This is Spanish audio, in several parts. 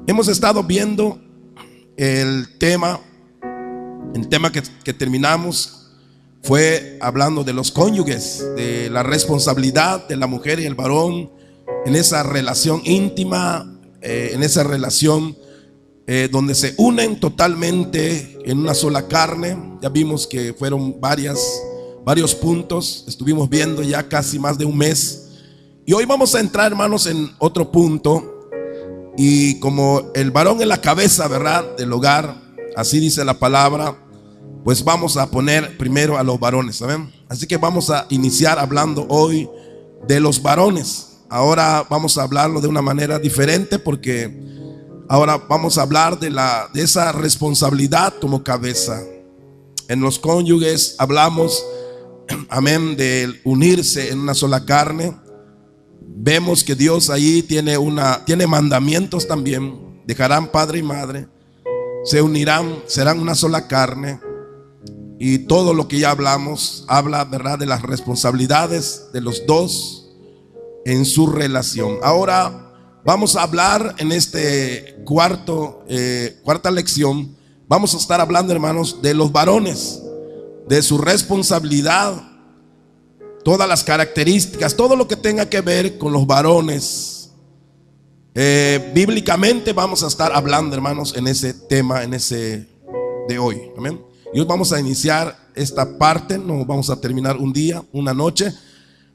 Hemos estado viendo el tema que terminamos fue hablando de los cónyuges, de la responsabilidad de la mujer y el varón en esa relación íntima, en esa relación donde se unen totalmente en una sola carne. Ya vimos que fueron varios puntos, estuvimos viendo ya casi más de un mes, y hoy vamos a entrar, hermanos, en otro punto. Y como el varón es la cabeza, ¿verdad?, del hogar, así dice la palabra, pues vamos a poner primero a los varones, ¿saben? Así que vamos a iniciar hablando hoy de los varones. Ahora vamos a hablarlo de una manera diferente, porque ahora vamos a hablar de esa responsabilidad como cabeza. En los cónyuges hablamos, amén, de unirse en una sola carne. Vemos que Dios ahí tiene mandamientos también. Dejarán padre y madre, se unirán, serán una sola carne. Y todo lo que ya hablamos habla, ¿verdad?, de las responsabilidades de los dos en su relación. Ahora vamos a hablar en este cuarta lección. Vamos a estar hablando, hermanos, de los varones, de su responsabilidad, todas las características, todo lo que tenga que ver con los varones. Bíblicamente vamos a estar hablando, hermanos, en ese tema, de hoy. Amén. Y hoy vamos a iniciar esta parte, no vamos a terminar un día, una noche,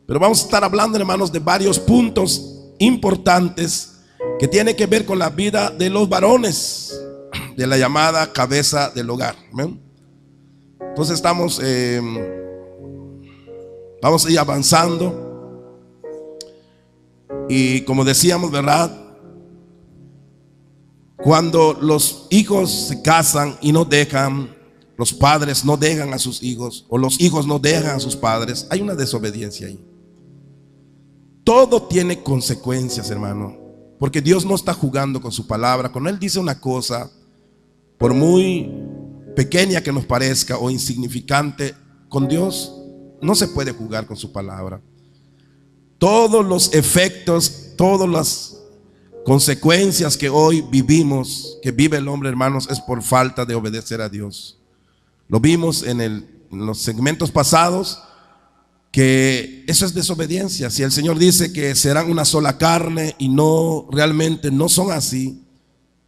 pero vamos a estar hablando, hermanos, de varios puntos importantes que tienen que ver con la vida de los varones, de la llamada cabeza del hogar. Amén. Entonces vamos a ir avanzando. Y como decíamos, ¿verdad?, cuando los hijos se casan y no dejan, los padres no dejan a sus hijos, o los hijos no dejan a sus padres, hay una desobediencia ahí. Todo tiene consecuencias, hermano, porque Dios no está jugando con su palabra. Cuando Él dice una cosa, por muy pequeña que nos parezca o insignificante, con Dios no se puede jugar con su palabra. Todos los efectos, todas las consecuencias que hoy vivimos, que vive el hombre, hermanos, es por falta de obedecer a Dios. Lo vimos en los segmentos pasados, que eso es desobediencia. Si el Señor dice que serán una sola carne y realmente no son así,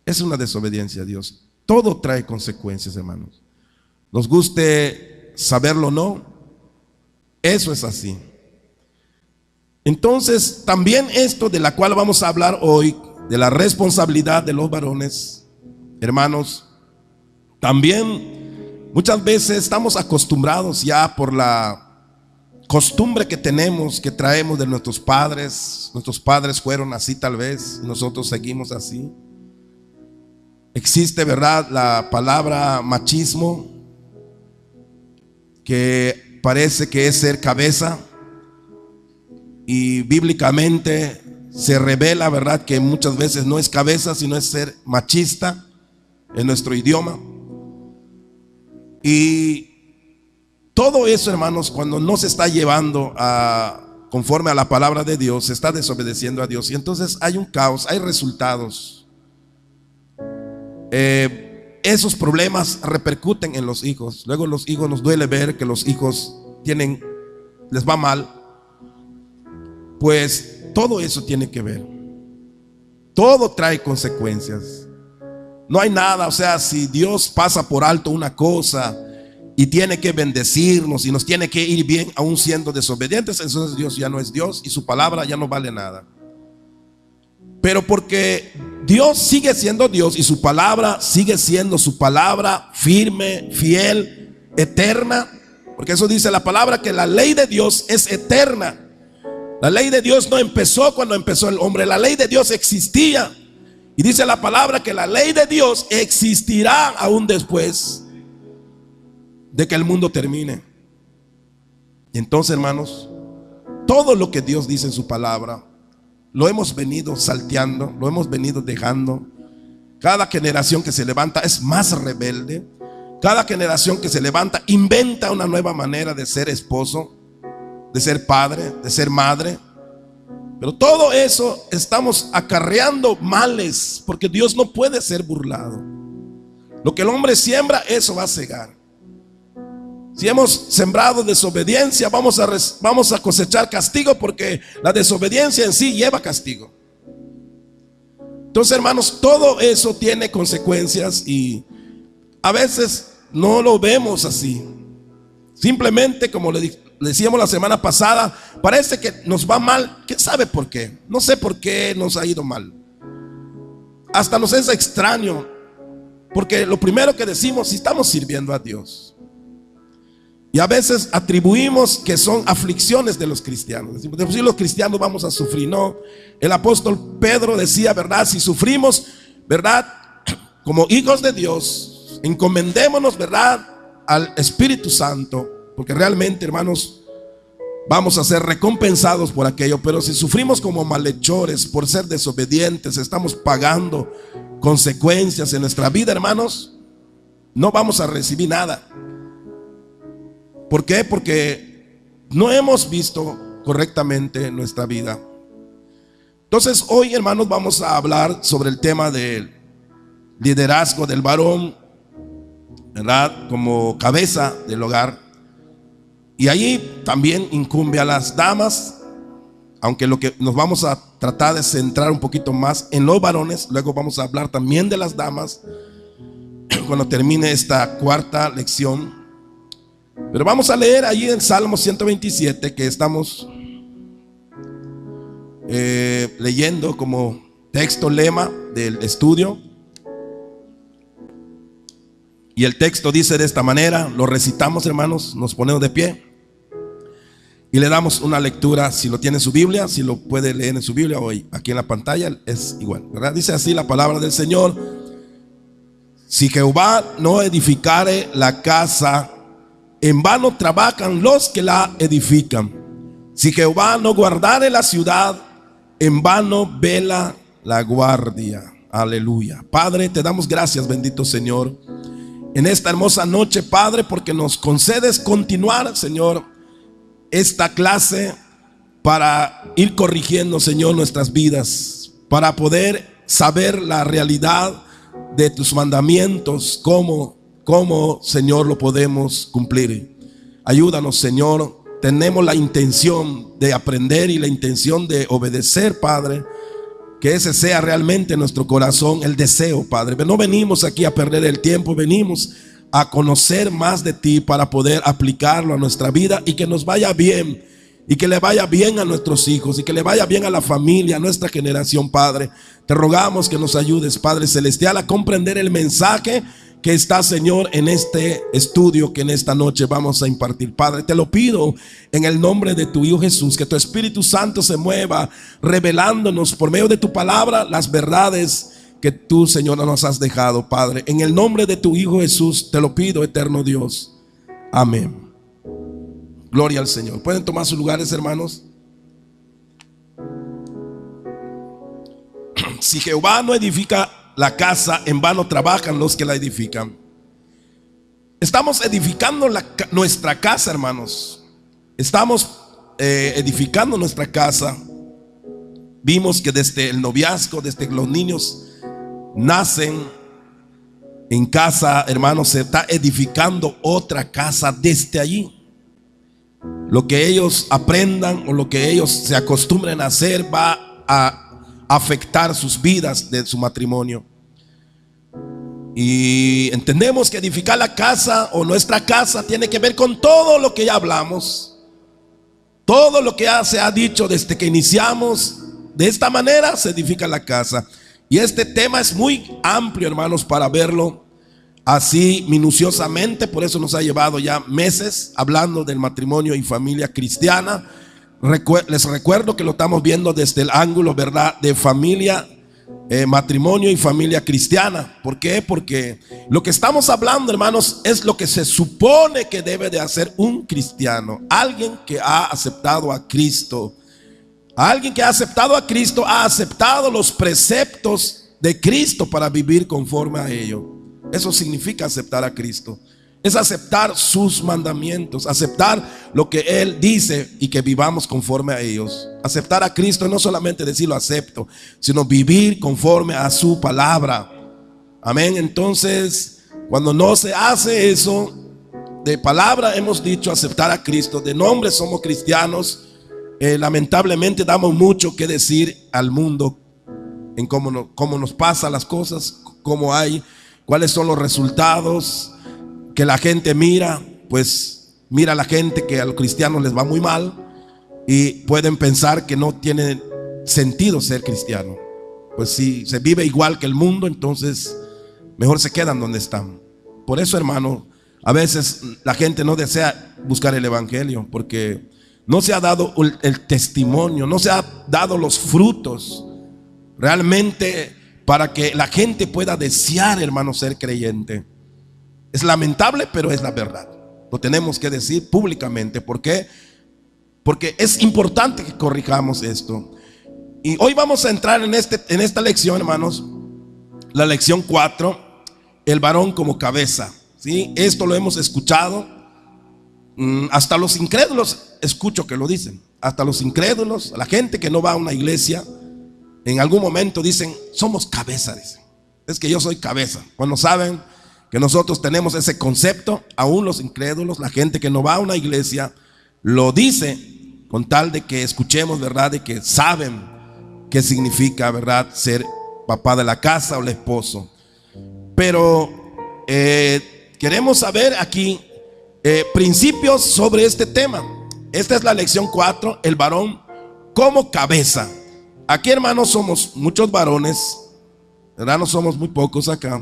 es una desobediencia a Dios. Todo trae consecuencias, hermanos. Nos guste saberlo o no, eso es así. Entonces, también esto de la cual vamos a hablar hoy, de la responsabilidad de los varones, hermanos, también muchas veces estamos acostumbrados ya por la costumbre que tenemos, que traemos de nuestros padres. Nuestros padres fueron así tal vez, y nosotros seguimos así. Existe, ¿verdad?, la palabra machismo, que parece que es ser cabeza, y bíblicamente se revela, ¿verdad?, que muchas veces no es cabeza, sino es ser machista en nuestro idioma. Y todo eso, hermanos, cuando no se está llevando conforme a la palabra de Dios, se está desobedeciendo a Dios, y entonces hay un caos, hay resultados. Esos problemas repercuten en los hijos. Luego los hijos, nos duele ver que los hijos les va mal. Pues todo eso tiene que ver. Todo trae consecuencias. No hay nada, o sea, si Dios pasa por alto una cosa y tiene que bendecirnos y nos tiene que ir bien aún siendo desobedientes, entonces Dios ya no es Dios y su palabra ya no vale nada. Pero porque Dios sigue siendo Dios y su palabra sigue siendo su palabra, firme, fiel, eterna, porque eso dice la palabra, que la ley de Dios es eterna. La ley de Dios no empezó cuando empezó el hombre, la ley de Dios existía. Y dice la palabra que la ley de Dios existirá aún después de que el mundo termine. Y entonces, hermanos, todo lo que Dios dice en su palabra lo hemos venido salteando, lo hemos venido dejando. Cada generación que se levanta es más rebelde. Cada generación que se levanta inventa una nueva manera de ser esposo, de ser padre, de ser madre. Pero todo eso estamos acarreando males, porque Dios no puede ser burlado. Lo que el hombre siembra, eso va a cegar. Si hemos sembrado desobediencia, vamos a cosechar castigo, porque la desobediencia en sí lleva castigo. Entonces, hermanos, todo eso tiene consecuencias y a veces no lo vemos así. Simplemente, como le decíamos la semana pasada, parece que nos va mal. ¿Quién sabe por qué? No sé por qué nos ha ido mal. Hasta nos es extraño, porque lo primero que decimos, si estamos sirviendo a Dios. Y a veces atribuimos que son aflicciones de los cristianos. Decimos, si los cristianos vamos a sufrir. No, el apóstol Pedro decía, ¿verdad? Si sufrimos, ¿verdad? Como hijos de Dios, encomendémonos, ¿verdad? Al Espíritu Santo, porque realmente, hermanos, vamos a ser recompensados por aquello. Pero si sufrimos como malhechores por ser desobedientes, estamos pagando consecuencias en nuestra vida, hermanos, no vamos a recibir nada. ¿Por qué? Porque no hemos visto correctamente nuestra vida. Entonces hoy, hermanos, vamos a hablar sobre el tema del liderazgo del varón, ¿verdad? Como cabeza del hogar. Y ahí también incumbe a las damas, aunque lo que nos vamos a tratar de centrar un poquito más en los varones. Luego vamos a hablar también de las damas cuando termine esta cuarta lección. Pero vamos a leer ahí en Salmo 127, que estamos leyendo como texto lema del estudio. Y el texto dice de esta manera, lo recitamos, hermanos, nos ponemos de pie y le damos una lectura. Si lo tiene en su Biblia, si lo puede leer en su Biblia, o aquí en la pantalla es igual, ¿verdad? Dice así la palabra del Señor: si Jehová no edificare la casa, en vano trabajan los que la edifican. Si Jehová no guardare la ciudad, en vano vela la guardia. Aleluya. Padre, te damos gracias, bendito Señor, en esta hermosa noche, Padre, porque nos concedes continuar, Señor, esta clase para ir corrigiendo, Señor, nuestras vidas, para poder saber la realidad de tus mandamientos, cómo, Señor, lo podemos cumplir. Ayúdanos, Señor. Tenemos la intención de aprender y la intención de obedecer, Padre. Que ese sea realmente nuestro corazón, el deseo, Padre. No venimos aquí a perder el tiempo, venimos a conocer más de ti para poder aplicarlo a nuestra vida y que nos vaya bien, y que le vaya bien a nuestros hijos, y que le vaya bien a la familia, a nuestra generación, Padre. Te rogamos que nos ayudes, Padre Celestial, a comprender el mensaje que está, Señor, en este estudio que en esta noche vamos a impartir. Padre, te lo pido en el nombre de tu Hijo Jesús, que tu Espíritu Santo se mueva revelándonos por medio de tu palabra las verdades que tú, Señor, nos has dejado, Padre. En el nombre de tu Hijo Jesús te lo pido, eterno Dios. Amén. Gloria al Señor. ¿Pueden tomar sus lugares, hermanos? Si Jehová no edifica la casa, en vano trabajan los que la edifican. Estamos edificando nuestra casa, hermanos. Estamos edificando nuestra casa. Vimos que desde el noviazgo, desde que los niños nacen en casa, hermanos, se está edificando otra casa desde allí. Lo que ellos aprendan o lo que ellos se acostumbren a hacer va a afectar sus vidas de su matrimonio. Y entendemos que edificar la casa o nuestra casa tiene que ver con todo lo que ya hablamos, todo lo que ya se ha dicho desde que iniciamos. De esta manera se edifica la casa. Y este tema es muy amplio, hermanos, para verlo así minuciosamente. Por eso nos ha llevado ya meses hablando del matrimonio y familia cristiana. Les recuerdo que lo estamos viendo desde el ángulo, ¿verdad?, de familia, matrimonio y familia cristiana. ¿Por qué? Porque lo que estamos hablando, hermanos, es lo que se supone que debe de hacer un cristiano. Alguien que ha aceptado a Cristo. Alguien que ha aceptado a Cristo ha aceptado los preceptos de Cristo para vivir conforme a ello. Eso significa aceptar a Cristo. es aceptar sus mandamientos, aceptar lo que Él dice y que vivamos conforme a ellos. Aceptar a Cristo no solamente decir lo acepto, sino vivir conforme a su palabra. Amén. Entonces, cuando no se hace eso, de palabra hemos dicho aceptar a Cristo, de nombre somos cristianos, lamentablemente damos mucho que decir al mundo en cómo nos pasan las cosas, cómo hay, cuáles son los resultados que la gente mira. Pues mira a la gente que a los cristianos les va muy mal y pueden pensar que no tiene sentido ser cristiano. Pues si se vive igual que el mundo, entonces mejor se quedan donde están. Por eso, hermano, a veces la gente no desea buscar el evangelio porque no se ha dado el testimonio, no se ha dado los frutos realmente para que la gente pueda desear, hermano, ser creyente. Es lamentable, pero es la verdad. Lo tenemos que decir públicamente. ¿Por qué? Porque es importante que corrijamos esto. Y hoy vamos a entrar en esta lección, hermanos, la lección 4, el varón como cabeza. ¿Sí? Esto lo hemos escuchado. Hasta los incrédulos escucho que lo dicen. Hasta los incrédulos, la gente que no va a una iglesia, en algún momento dicen, somos cabeza, dicen. Es que yo soy cabeza. Cuando saben que nosotros tenemos ese concepto, aún los incrédulos, la gente que no va a una iglesia, lo dice con tal de que escuchemos, ¿verdad? De que saben qué significa, ¿verdad? Ser papá de la casa o el esposo. Pero queremos saber aquí principios sobre este tema. Esta es la lección 4, el varón como cabeza. Aquí, hermanos, somos muchos varones, ¿verdad? No somos muy pocos acá.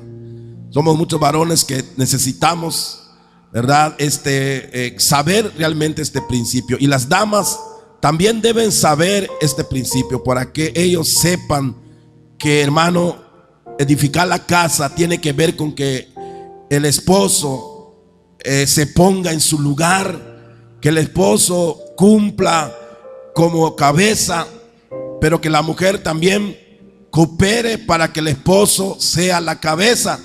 Somos muchos varones que necesitamos, ¿verdad? Saber realmente este principio. Y las damas también deben saber este principio para que ellos sepan que, hermano, edificar la casa tiene que ver con que el esposo se ponga en su lugar, que el esposo cumpla como cabeza, pero que la mujer también coopere para que el esposo sea la cabeza.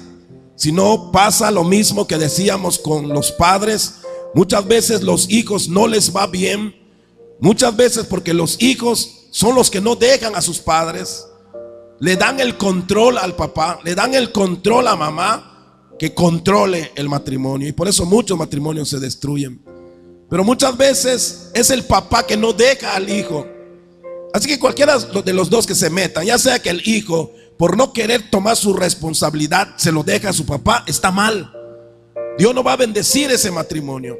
Si no, pasa lo mismo que decíamos con los padres. Muchas veces los hijos no les va bien. Muchas veces porque los hijos son los que no dejan a sus padres. Le dan el control al papá, le dan el control a mamá, que controle el matrimonio. Y por eso muchos matrimonios se destruyen. Pero muchas veces es el papá que no deja al hijo. Así que cualquiera de los dos que se metan, ya sea que el hijo por no querer tomar su responsabilidad se lo deja a su papá, está mal. Dios no va a bendecir ese matrimonio.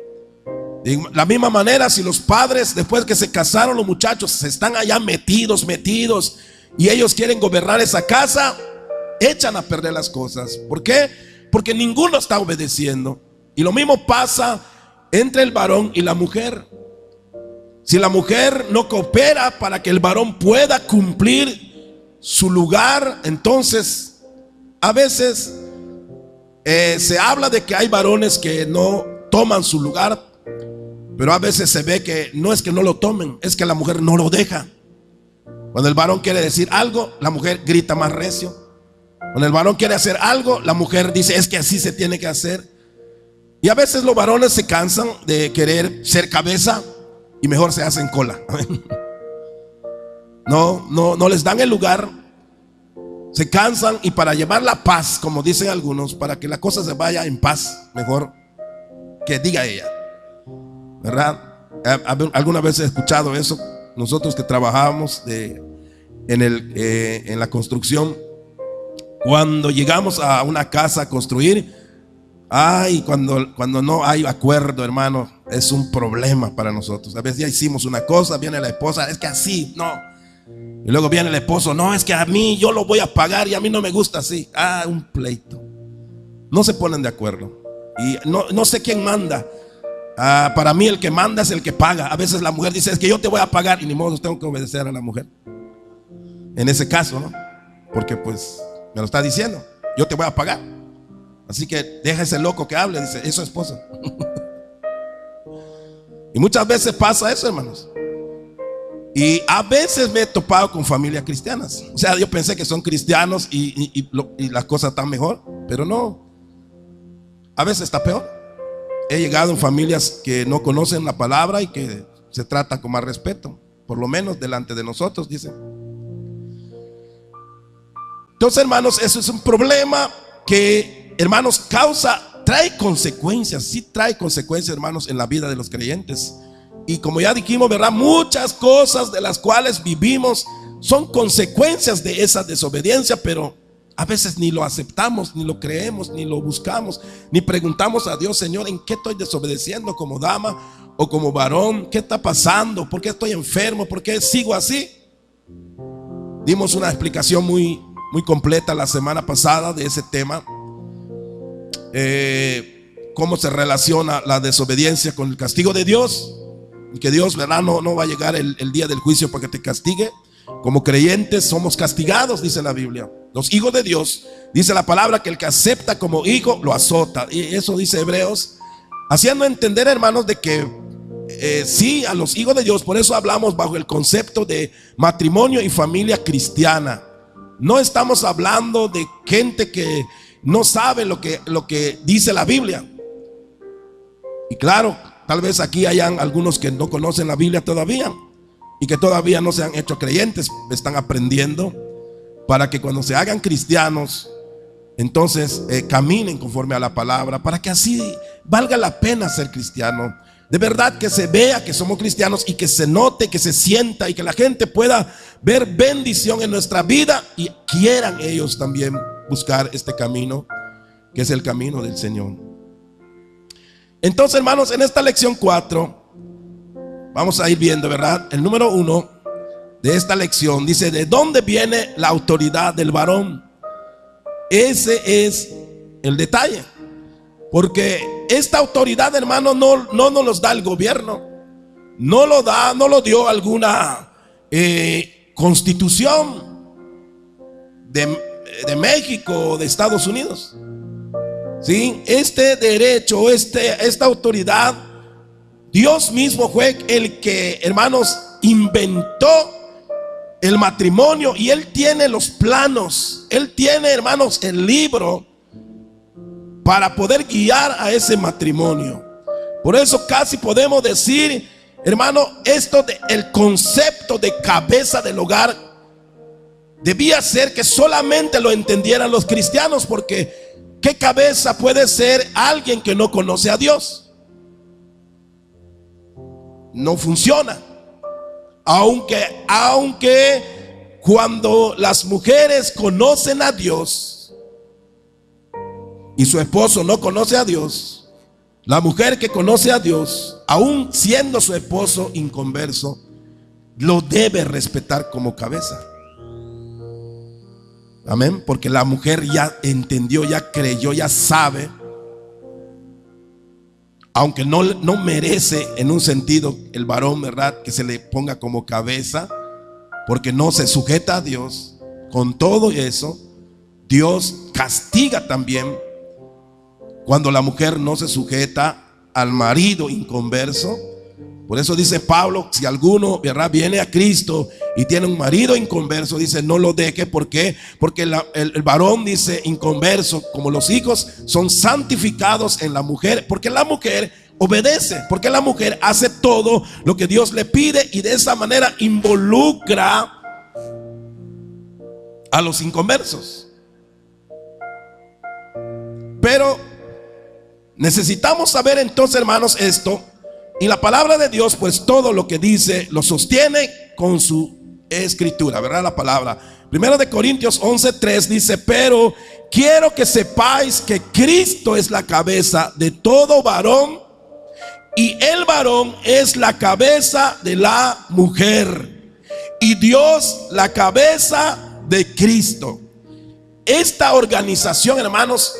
De la misma manera, si los padres, después que se casaron, los muchachos se están allá metidos y ellos quieren gobernar esa casa, echan a perder las cosas. ¿Por qué? Porque ninguno está obedeciendo. Y lo mismo pasa entre el varón y la mujer. Si la mujer no coopera para que el varón pueda cumplir su lugar, entonces a veces se habla de que hay varones que no toman su lugar, pero a veces se ve que no es que no lo tomen, es que la mujer no lo deja. Cuando el varón quiere decir algo, la mujer grita más recio. Cuando el varón quiere hacer algo, la mujer dice, es que así se tiene que hacer. Y a veces los varones se cansan de querer ser cabeza y mejor se hacen cola. No les dan el lugar. Se cansan y para llevar la paz, como dicen algunos, para que la cosa se vaya en paz, mejor que diga ella, ¿verdad? Alguna vez he escuchado eso. Nosotros que trabajamos en la construcción, cuando llegamos a una casa a construir, cuando no hay acuerdo, hermano, es un problema para nosotros. A veces ya hicimos una cosa, viene la esposa, es que así, no. Y luego viene el esposo, no, es que a mí yo lo voy a pagar y a mí no me gusta así. Un pleito. No se ponen de acuerdo. Y no sé quién manda. Para mí el que manda es el que paga. A veces la mujer dice, es que yo te voy a pagar, y ni modo, tengo que obedecer a la mujer. En ese caso, ¿no? Porque pues me lo está diciendo, yo te voy a pagar. Así que deja ese loco que hable, dice, es su esposa. Y muchas veces pasa eso, hermanos. Y a veces me he topado con familias cristianas. O sea, yo pensé que son cristianos y las cosas están mejor, pero no. A veces está peor. he llegado en familias que no conocen la palabra y que se tratan con más respeto, por lo menos delante de nosotros, dicen. Entonces, hermanos, eso es un problema que, hermanos, trae consecuencias, sí trae consecuencias, hermanos, en la vida de los creyentes. Y como ya dijimos, ¿verdad? Muchas cosas de las cuales vivimos son consecuencias de esa desobediencia, pero a veces ni lo aceptamos, ni lo creemos, ni lo buscamos, ni preguntamos a Dios: Señor, ¿en qué estoy desobedeciendo como dama o como varón? ¿Qué está pasando? ¿Por qué estoy enfermo? ¿Por qué sigo así? Dimos una explicación muy completa la semana pasada de ese tema. Cómo se relaciona la desobediencia con el castigo de Dios. Y que Dios, ¿verdad? No va a llegar el día del juicio para que te castigue. Como creyentes somos castigados, dice la Biblia. Los hijos de Dios, dice la palabra, que el que acepta como hijo lo azota. Y eso dice Hebreos, haciendo entender, hermanos, de que sí, a los hijos de Dios. Por eso hablamos bajo el concepto de matrimonio y familia cristiana. No estamos hablando de gente que no sabe lo que dice la Biblia. Y claro, tal vez aquí hayan algunos que no conocen la Biblia todavía y que todavía no se han hecho creyentes, están aprendiendo para que cuando se hagan cristianos, entonces caminen conforme a la palabra, para que así valga la pena ser cristiano. De verdad, que se vea que somos cristianos y que se note, que se sienta y que la gente pueda ver bendición en nuestra vida y quieran ellos también buscar este camino, que es el camino del Señor. Entonces, hermanos, en esta lección 4 vamos a ir viendo, ¿verdad? El número 1 de esta lección dice: ¿de dónde viene la autoridad del varón? Ese es el detalle. Porque esta autoridad, hermano, no nos los da el gobierno. No lo dio alguna constitución de México o de Estados Unidos. ¿Sí? Este derecho, esta autoridad, Dios mismo fue el que, hermanos, inventó el matrimonio. Y Él tiene los planos. Él tiene, hermanos, el libro para poder guiar a ese matrimonio. Por eso casi podemos decir, hermano, el concepto de cabeza del hogar debía ser que solamente lo entendieran los cristianos, porque ¿qué cabeza puede ser alguien que no conoce a Dios? No funciona. Aunque cuando las mujeres conocen a Dios y su esposo no conoce a Dios, la mujer que conoce a Dios, aún siendo su esposo inconverso, lo debe respetar como cabeza. Amén. Porque la mujer ya entendió, ya creyó, ya sabe, aunque no merece en un sentido el varón, ¿verdad?, que se le ponga como cabeza, porque no se sujeta a Dios. Con todo eso, Dios castiga también cuando la mujer no se sujeta al marido inconverso. Por eso dice Pablo: si alguno, ¿verdad?, viene a Cristo y tiene un marido inconverso, dice, no lo deje. ¿Por qué? Porque el varón, dice, inconverso, como los hijos, son santificados en la mujer, porque la mujer obedece, porque la mujer hace todo lo que Dios le pide y de esa manera involucra a los inconversos. Pero necesitamos saber entonces, hermanos, esto. Y la palabra de Dios, pues todo lo que dice lo sostiene con su escritura, ¿verdad? La palabra. 1 Corintios 11:3 dice: pero quiero que sepáis que Cristo es la cabeza de todo varón, y el varón es la cabeza de la mujer, y Dios la cabeza de Cristo. Esta organización, hermanos,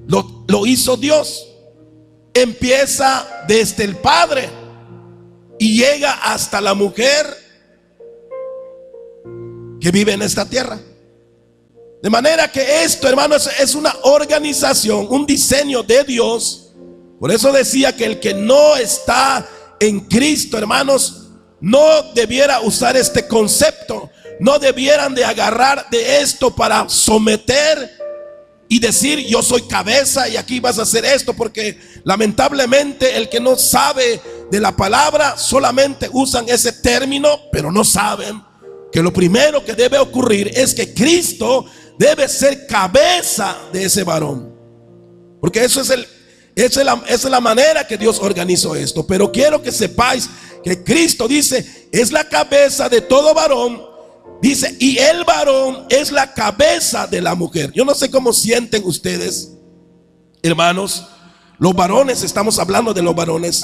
lo hizo Dios. Empieza desde el padre y llega hasta la mujer que vive en esta tierra. De manera que esto, hermanos, es una organización, un diseño de Dios. Por eso decía que el que no está en Cristo, hermanos, no debiera usar este concepto. No debieran de agarrar de esto para someter y decir yo soy cabeza y aquí vas a hacer esto, porque lamentablemente el que no sabe de la palabra solamente usan ese término, pero no saben que lo primero que debe ocurrir es que Cristo debe ser cabeza de ese varón, porque esa es la manera que Dios organizó esto. Pero quiero que sepáis que Cristo dice es la cabeza de todo varón, dice, y el varón es la cabeza de la mujer. Yo no sé cómo sienten ustedes, hermanos, los varones, estamos hablando de los varones,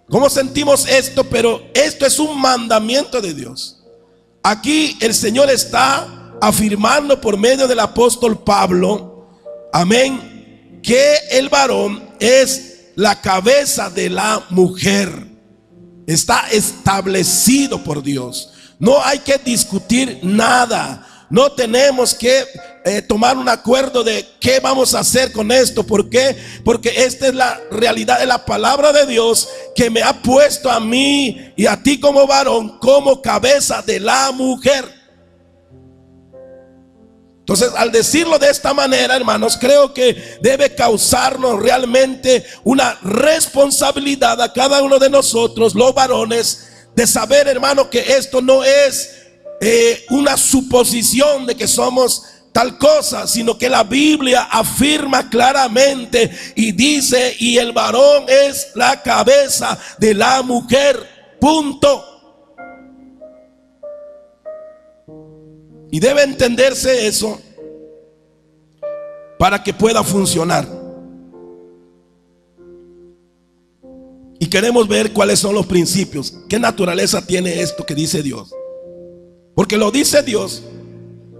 cómo sentimos esto, pero esto es un mandamiento de Dios. Aquí el Señor está afirmando por medio del apóstol Pablo, amén, que el varón es la cabeza de la mujer. Está establecido por Dios. No hay que discutir nada. No tenemos que tomar un acuerdo de qué vamos a hacer con esto. ¿Por qué? Porque esta es la realidad de la palabra de Dios, que me ha puesto a mí y a ti como varón como cabeza de la mujer. Entonces, al decirlo de esta manera, hermanos, creo que debe causarnos realmente una responsabilidad a cada uno de nosotros, los varones, de saber, hermano, que esto no es una suposición de que somos tal cosa, sino que la Biblia afirma claramente y dice, y el varón es la cabeza de la mujer, punto. Y debe entenderse eso para que pueda funcionar. Y queremos ver cuáles son los principios. ¿Qué naturaleza tiene esto que dice Dios? Porque lo dice Dios.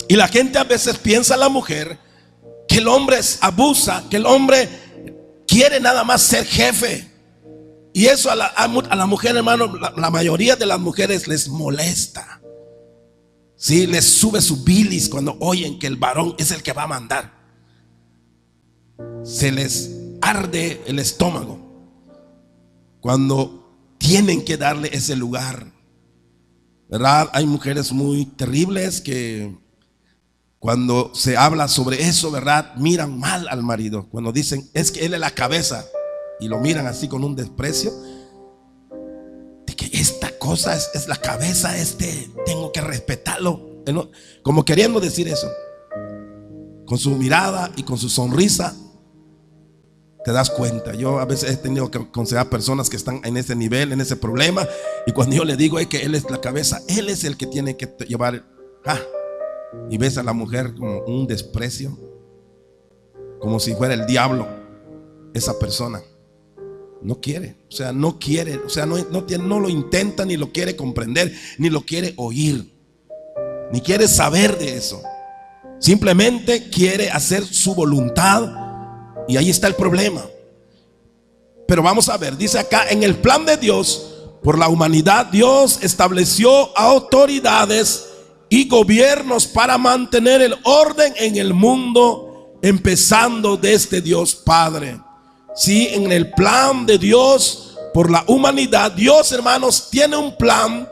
Y la gente a veces piensa, la mujer, que el hombre abusa, que el hombre quiere nada más ser jefe. Y eso a la mujer, hermano, la mayoría de las mujeres les molesta. Sí, les sube su bilis cuando oyen que el varón es el que va a mandar. Se les arde el estómago cuando tienen que darle ese lugar, ¿verdad? Hay mujeres muy terribles que cuando se habla sobre eso, ¿verdad?, miran mal al marido. Cuando dicen es que él es la cabeza y lo miran así con un desprecio, de que esta cosa es la cabeza, tengo que respetarlo, como queriendo decir eso. Con su mirada y con su sonrisa te das cuenta. Yo a veces he tenido que aconsejar personas que están en ese nivel, en ese problema, y cuando yo le digo que él es la cabeza, él es el que tiene que llevar, y ves a la mujer como un desprecio, como si fuera el diablo. Esa persona no quiere, no lo intenta, ni lo quiere comprender, ni lo quiere oír, ni quiere saber de eso. Simplemente quiere hacer su voluntad. Y ahí está el problema. Pero vamos a ver, dice acá, en el plan de Dios, por la humanidad, Dios estableció autoridades y gobiernos para mantener el orden en el mundo, empezando desde Dios Padre. Sí, en el plan de Dios, por la humanidad, Dios, hermanos, tiene un plan.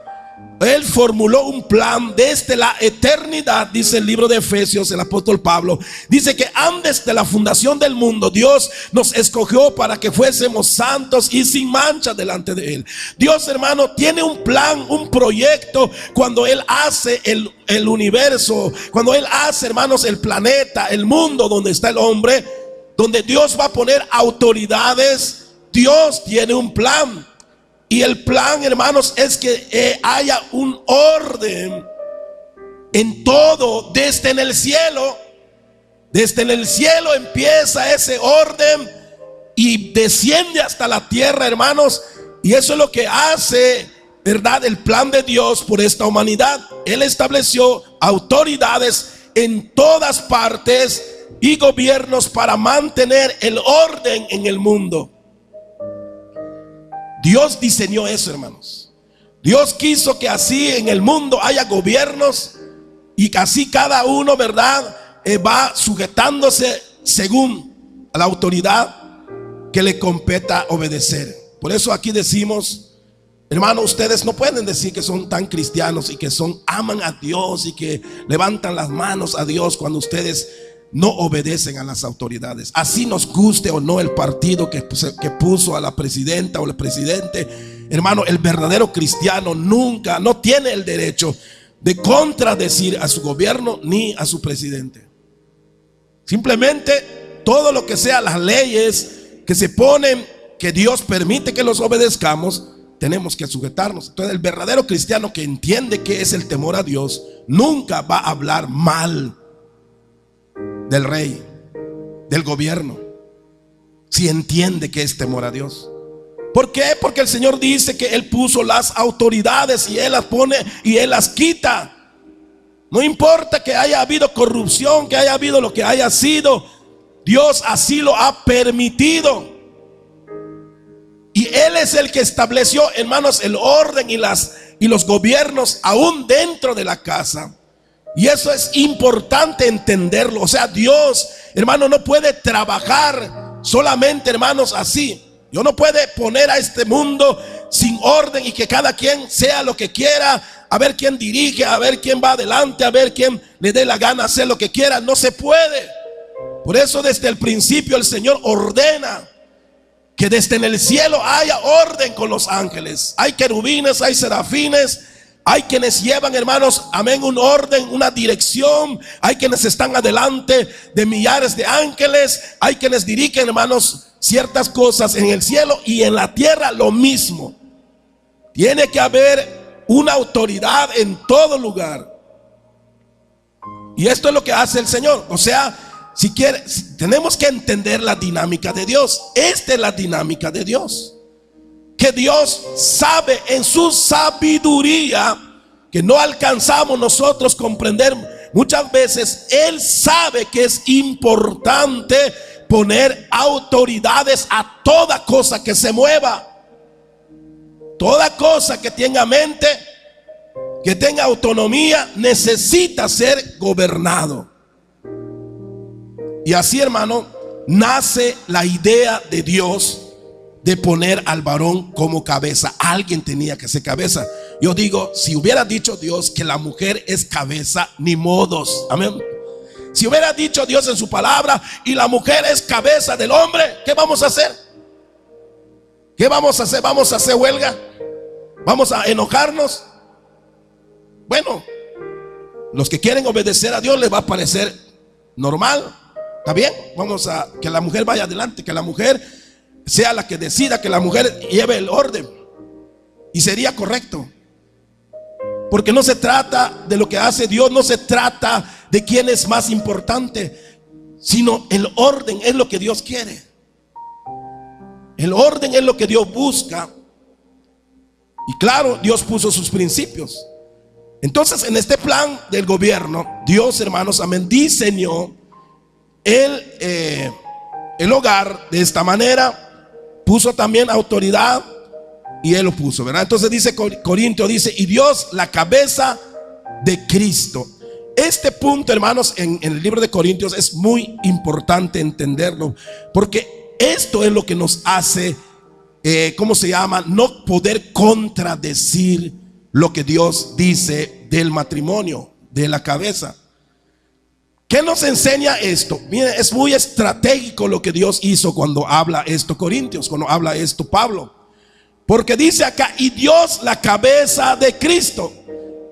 Él formuló un plan desde la eternidad, dice el libro de Efesios, el apóstol Pablo. Dice que antes de la fundación del mundo, Dios nos escogió para que fuésemos santos y sin mancha delante de Él. Dios, hermano, tiene un plan, un proyecto. Cuando Él hace el universo, cuando Él hace, hermanos, el planeta, el mundo donde está el hombre, donde Dios va a poner autoridades, Dios tiene un plan. Y el plan, hermanos, es que haya un orden en todo, desde en el cielo. Desde en el cielo empieza ese orden y desciende hasta la tierra, hermanos. Y eso es lo que hace, ¿verdad?, el plan de Dios por esta humanidad. Él estableció autoridades en todas partes y gobiernos para mantener el orden en el mundo. Dios diseñó eso, hermanos. Dios quiso que así en el mundo haya gobiernos y que así cada uno, ¿verdad?, va sujetándose según a la autoridad que le competa obedecer. Por eso aquí decimos, hermano, ustedes no pueden decir que son tan cristianos y que aman a Dios y que levantan las manos a Dios cuando ustedes no obedecen a las autoridades. Así nos guste o no el partido que puso a la presidenta o el presidente, hermano, el verdadero cristiano nunca, no tiene el derecho de contradecir a su gobierno ni a su presidente. Simplemente todo lo que sea las leyes que se ponen, que Dios permite que los obedezcamos, tenemos que sujetarnos. Entonces el verdadero cristiano que entiende que es el temor a Dios nunca va a hablar mal del rey, del gobierno, si entiende que es temor a Dios. ¿Por qué? Porque el Señor dice que Él puso las autoridades y Él las pone y Él las quita. No importa que haya habido corrupción, que haya habido lo que haya sido, Dios así lo ha permitido. Y Él es el que estableció, hermanos, el orden y los gobiernos aún dentro de la casa. Y eso es importante entenderlo. O sea, Dios, hermano, no puede trabajar solamente, hermanos, así. Dios no puede poner a este mundo sin orden y que cada quien sea lo que quiera, a ver quién dirige, a ver quién va adelante, a ver quién le dé la gana hacer lo que quiera. No se puede. Por eso desde el principio el Señor ordena que desde en el cielo haya orden con los ángeles. Hay querubines, hay serafines, hay quienes llevan, hermanos, amén, un orden, una dirección. Hay quienes están adelante de millares de ángeles. Hay quienes dirigen, hermanos, ciertas cosas en el cielo y en la tierra lo mismo. Tiene que haber una autoridad en todo lugar. Y esto es lo que hace el Señor. O sea, tenemos que entender la dinámica de Dios. Esta es la dinámica de Dios. Que Dios sabe en su sabiduría, que no alcanzamos nosotros comprender muchas veces. Él sabe que es importante poner autoridades a toda cosa que se mueva. Toda cosa que tenga mente, que tenga autonomía, necesita ser gobernado. Y así, hermano, nace la idea de Dios de poner al varón como cabeza. Alguien tenía que ser cabeza. Yo digo, si hubiera dicho Dios que la mujer es cabeza, ni modos. Amén. Si hubiera dicho Dios en su palabra y la mujer es cabeza del hombre, ¿qué vamos a hacer? ¿Qué vamos a hacer? ¿Vamos a hacer huelga? ¿Vamos a enojarnos? Bueno, los que quieren obedecer a Dios les va a parecer normal. ¿Está bien? Vamos a que la mujer vaya adelante, que la mujer sea la que decida, que la mujer lleve el orden. Y sería correcto. Porque no se trata de lo que hace Dios, no se trata de quién es más importante, sino el orden es lo que Dios quiere. El orden es lo que Dios busca. Y claro, Dios puso sus principios. Entonces, en este plan del gobierno, Dios, hermanos, amén, diseñó el hogar de esta manera. Puso también autoridad y Él lo puso, ¿verdad? Entonces dice Corintios, dice, y Dios la cabeza de Cristo. Este punto, hermanos, en el libro de Corintios es muy importante entenderlo, porque esto es lo que nos hace, ¿cómo se llama? No poder contradecir lo que Dios dice del matrimonio, de la cabeza. ¿Qué nos enseña esto? Miren, es muy estratégico lo que Dios hizo cuando habla esto Corintios, cuando habla esto Pablo. Porque dice acá, y Dios la cabeza de Cristo.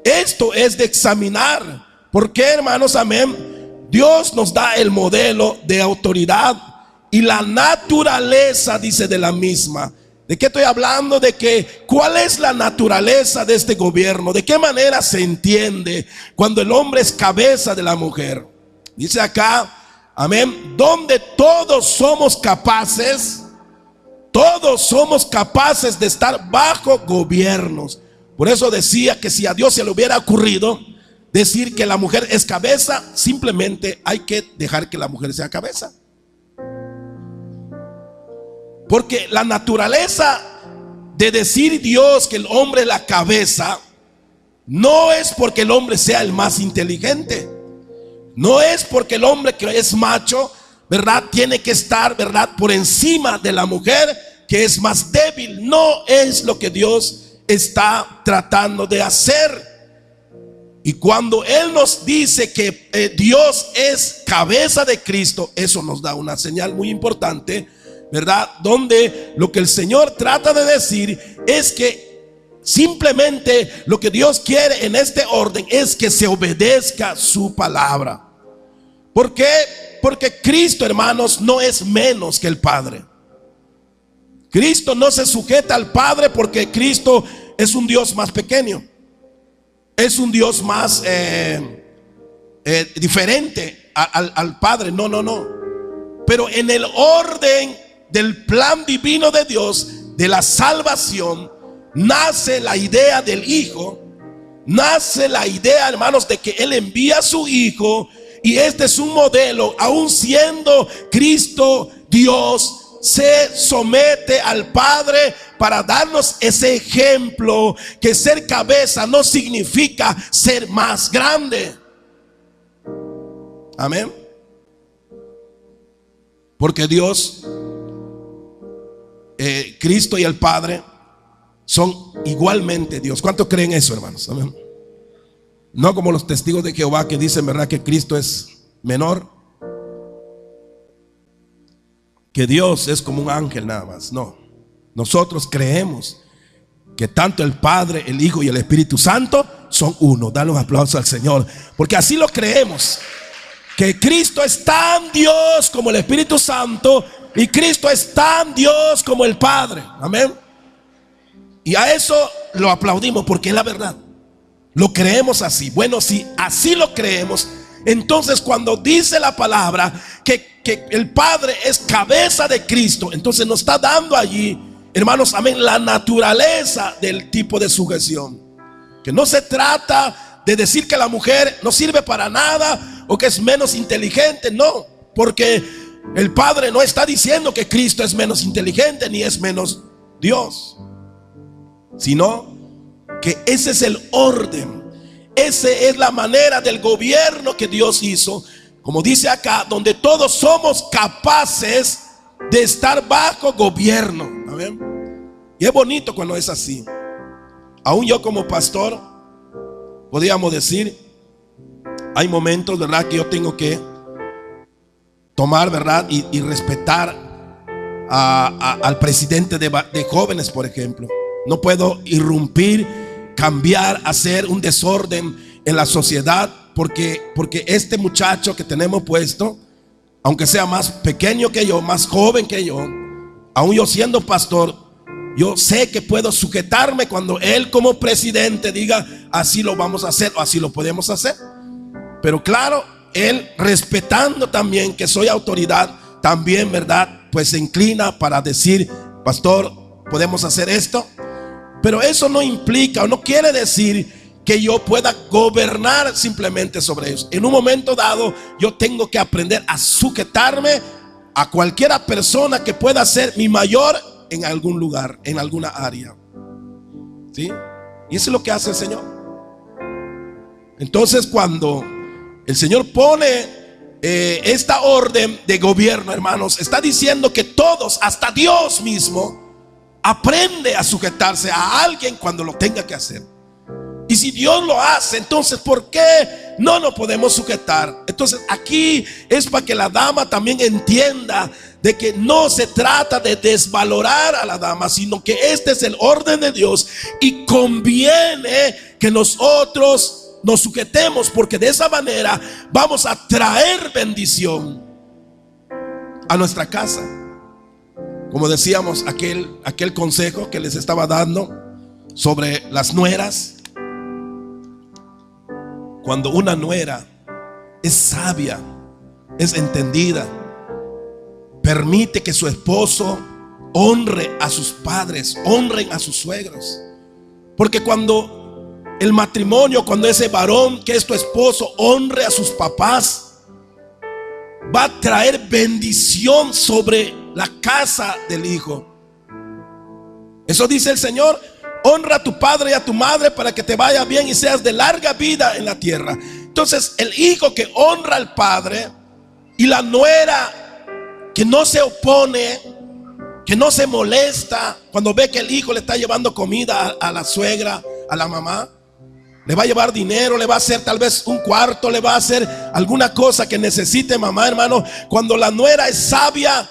Esto es de examinar. ¿Por qué, hermanos? Amén. Dios nos da el modelo de autoridad y la naturaleza, dice, de la misma. ¿De qué estoy hablando? De que cuál es la naturaleza de este gobierno. ¿De qué manera se entiende cuando el hombre es cabeza de la mujer? Dice acá, amén, donde todos somos capaces de estar bajo gobiernos. Por eso decía que si a Dios se le hubiera ocurrido decir que la mujer es cabeza, simplemente hay que dejar que la mujer sea cabeza. Porque la naturaleza de decir Dios que el hombre es la cabeza no es porque el hombre sea el más inteligente. No es porque el hombre que es macho, ¿verdad?, tiene que estar, ¿verdad?, por encima de la mujer que es más débil. No es lo que Dios está tratando de hacer. Y cuando Él nos dice que Dios es cabeza de Cristo, eso nos da una señal muy importante, ¿verdad? Donde lo que el Señor trata de decir es que simplemente lo que Dios quiere en este orden es que se obedezca su palabra. ¿Por qué? Porque Cristo, hermanos, no es menos que el Padre. Cristo no se sujeta al Padre porque Cristo es un Dios más pequeño. Es un Dios más diferente al Padre. No. Pero en el orden del plan divino de Dios, de la salvación, nace la idea del Hijo. Nace la idea, hermanos, de que Él envía a su Hijo. Y este es un modelo, aun siendo Cristo Dios, se somete al Padre para darnos ese ejemplo, que ser cabeza no significa ser más grande. Amén. Porque Dios, Cristo y el Padre son igualmente Dios. ¿Cuántos creen eso, hermanos? Amén. No como los testigos de Jehová que dicen, ¿verdad?, que Cristo es menor, que Dios es como un ángel nada más. No, nosotros creemos que tanto el Padre, el Hijo y el Espíritu Santo son uno. Dale un aplauso al Señor, porque así lo creemos, que Cristo es tan Dios como el Espíritu Santo, y Cristo es tan Dios como el Padre. Amén. Y a eso lo aplaudimos porque es la verdad. Lo creemos así. Bueno, si así lo creemos, entonces cuando dice la palabra que el Padre es cabeza de Cristo, entonces nos está dando allí, hermanos, amén, la naturaleza del tipo de sujeción. Que no se trata de decir que la mujer no sirve para nada o que es menos inteligente. No, porque el Padre no está diciendo que Cristo es menos inteligente ni es menos Dios, sino que ese es el orden, esa es la manera del gobierno que Dios hizo, como dice acá, donde todos somos capaces de estar bajo gobierno. ¿Amén? Y es bonito cuando es así. Aún yo como pastor, podríamos decir, hay momentos, ¿verdad?, que yo tengo que tomar, ¿verdad?, y respetar al presidente de jóvenes, por ejemplo. No puedo irrumpir, cambiar, hacer un desorden en la sociedad, porque este muchacho que tenemos puesto, aunque sea más pequeño que yo, más joven que yo, aún yo siendo pastor, yo sé que puedo sujetarme cuando él como presidente diga así lo vamos a hacer o así lo podemos hacer. Pero claro, él respetando también que soy autoridad, también, ¿verdad?, pues se inclina para decir, pastor, podemos hacer esto. Pero eso no implica o no quiere decir que yo pueda gobernar simplemente sobre eso. En un momento dado yo tengo que aprender a sujetarme a cualquiera persona que pueda ser mi mayor en algún lugar, en alguna área. ¿Sí? Y eso es lo que hace el Señor. Entonces cuando el Señor pone esta orden de gobierno, hermanos, está diciendo que todos, hasta Dios mismo, aprende a sujetarse a alguien cuando lo tenga que hacer. Y si Dios lo hace, entonces ¿por qué no nos podemos sujetar? Entonces aquí es para que la dama también entienda de que no se trata de desvalorar a la dama, sino que este es el orden de Dios y conviene que nosotros nos sujetemos, porque de esa manera vamos a traer bendición a nuestra casa. Como decíamos, aquel consejo que les estaba dando sobre las nueras. Cuando una nuera es sabia, es entendida, permite que su esposo honre a sus padres, honren a sus suegros. Porque cuando el matrimonio, cuando ese varón que es tu esposo honre a sus papás, va a traer bendición sobre la casa del hijo. Eso dice el Señor: honra a tu padre y a tu madre para que te vaya bien y seas de larga vida en la tierra. Entonces el hijo que honra al padre y la nuera que no se opone, que no se molesta cuando ve que el hijo le está llevando comida a la suegra, a la mamá, Le va a llevar dinero, le va a hacer tal vez un cuarto, le va a hacer alguna cosa que necesite mamá, hermano. Cuando la nuera es sabia,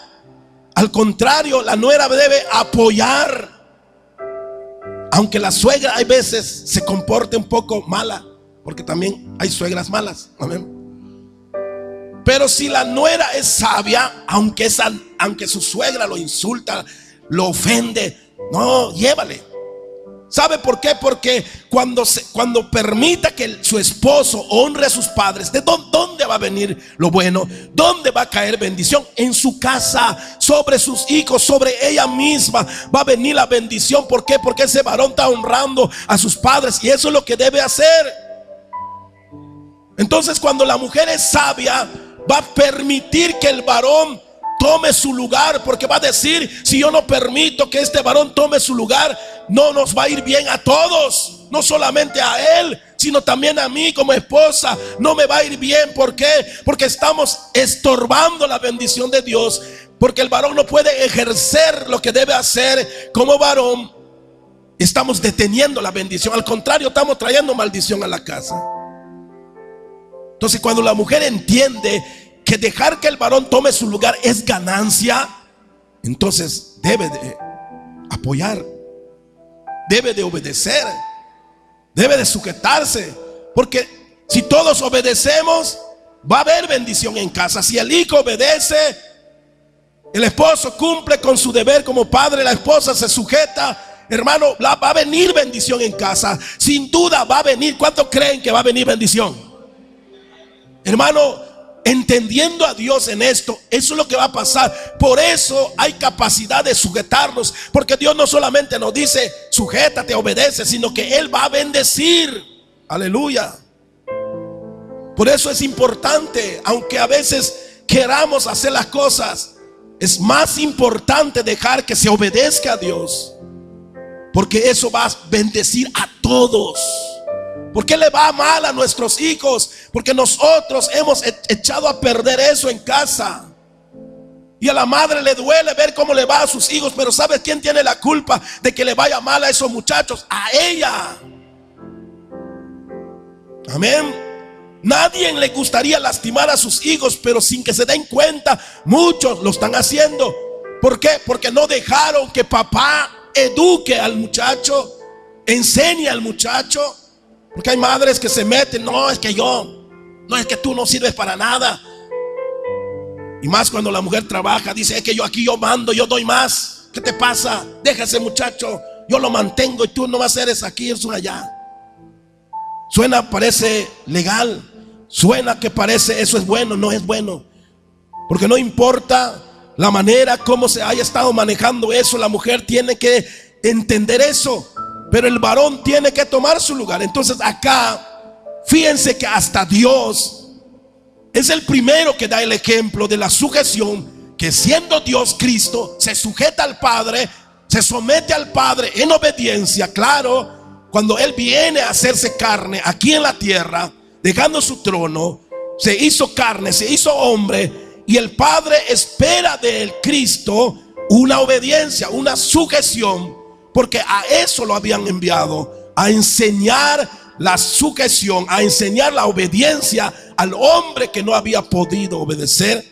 al contrario, la nuera debe apoyar. Aunque la suegra hay veces se comporte un poco mala, porque también hay suegras malas. Amén. Pero si la nuera es sabia, aunque su suegra lo insulta, lo ofende, no, llévale. ¿Sabe por qué? Porque cuando permita que su esposo honre a sus padres, ¿de dónde va a venir lo bueno? ¿Dónde va a caer bendición? En su casa, sobre sus hijos, sobre ella misma va a venir la bendición. ¿Por qué? Porque ese varón está honrando a sus padres, y eso es lo que debe hacer. Entonces, cuando la mujer es sabia, va a permitir que el varón tome su lugar, porque va a decir: si yo no permito que este varón tome su lugar, no nos va a ir bien a todos, no solamente a él, sino también a mí como esposa. No me va a ir bien. ¿Por qué? Porque estamos estorbando la bendición de Dios, porque el varón no puede ejercer lo que debe hacer como varón. Estamos deteniendo la bendición, al contrario, estamos trayendo maldición a la casa. Entonces, cuando la mujer entiende que dejar que el varón tome su lugar es ganancia, entonces debe de apoyar, debe de obedecer, debe de sujetarse. Porque si todos obedecemos, va a haber bendición en casa. Si el hijo obedece, el esposo cumple con su deber como padre, la esposa se sujeta, hermano, va a venir bendición en casa. Sin duda va a venir. ¿Cuántos creen que va a venir bendición? Hermano, entendiendo a Dios en esto, eso es lo que va a pasar. Por eso hay capacidad de sujetarnos, porque Dios no solamente nos dice: sujétate, obedece, sino que Él va a bendecir. Aleluya. Por eso es importante, aunque a veces queramos hacer las cosas, es más importante dejar que se obedezca a Dios, porque eso va a bendecir a todos. ¿Por qué le va mal a nuestros hijos? Porque nosotros hemos echado a perder eso en casa. Y a la madre le duele ver cómo le va a sus hijos. Pero ¿sabes quién tiene la culpa de que le vaya mal a esos muchachos? A ella. Amén. Nadie le gustaría lastimar a sus hijos, pero sin que se den cuenta, muchos lo están haciendo. ¿Por qué? Porque no dejaron que papá eduque al muchacho, enseñe al muchacho. Porque hay madres que se meten: no, es que tú no sirves para nada. Y más cuando la mujer trabaja, dice: es que yo aquí yo mando, yo doy más. ¿Qué te pasa? Deja ese muchacho, yo lo mantengo y tú no vas a hacer eso aquí, eso allá. Suena, parece legal, suena que parece eso es bueno. No es bueno, porque no importa la manera como se haya estado manejando eso, la mujer tiene que entender eso. Pero el varón tiene que tomar su lugar. Entonces acá, fíjense que hasta Dios es el primero que da el ejemplo de la sujeción, que siendo Dios Cristo, se sujeta al Padre, se somete al Padre en obediencia. Claro, cuando Él viene a hacerse carne aquí en la tierra, dejando su trono, se hizo carne, se hizo hombre, y el Padre espera del Cristo una obediencia, una sujeción. Porque a eso lo habían enviado, a enseñar la sujeción, a enseñar la obediencia al hombre que no había podido obedecer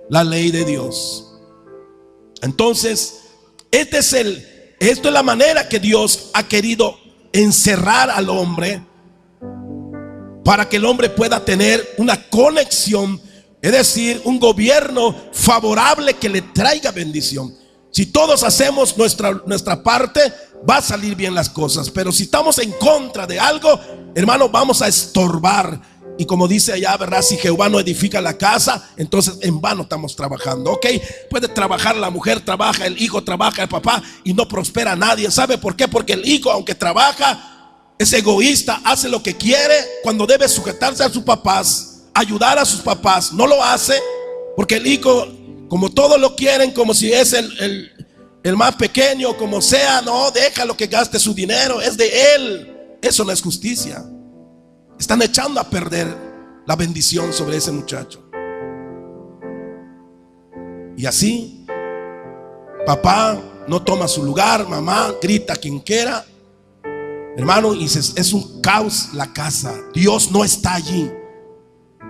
la ley de Dios. Entonces, esto es la manera que Dios ha querido encerrar al hombre, para que el hombre pueda tener una conexión, es decir, un gobierno favorable que le traiga bendición. Si todos hacemos nuestra parte, va a salir bien las cosas. Pero si estamos en contra de algo, hermano, vamos a estorbar. Y como dice allá, ¿verdad? Si Jehová no edifica la casa, entonces en vano estamos trabajando. Ok, puede trabajar la mujer, trabaja el hijo, trabaja el papá, y no prospera nadie. ¿Sabe por qué? Porque el hijo, aunque trabaja, es egoísta, hace lo que quiere. Cuando debe sujetarse a sus papás, ayudar a sus papás, no lo hace. Porque el hijo, como todos lo quieren, como si es el más pequeño, como sea, no, déjalo que gaste su dinero, es de él. Eso no es justicia. Están echando a perder la bendición sobre ese muchacho. Y así, papá no toma su lugar, mamá grita a quien quiera, hermano, y es un caos la casa. Dios no está allí.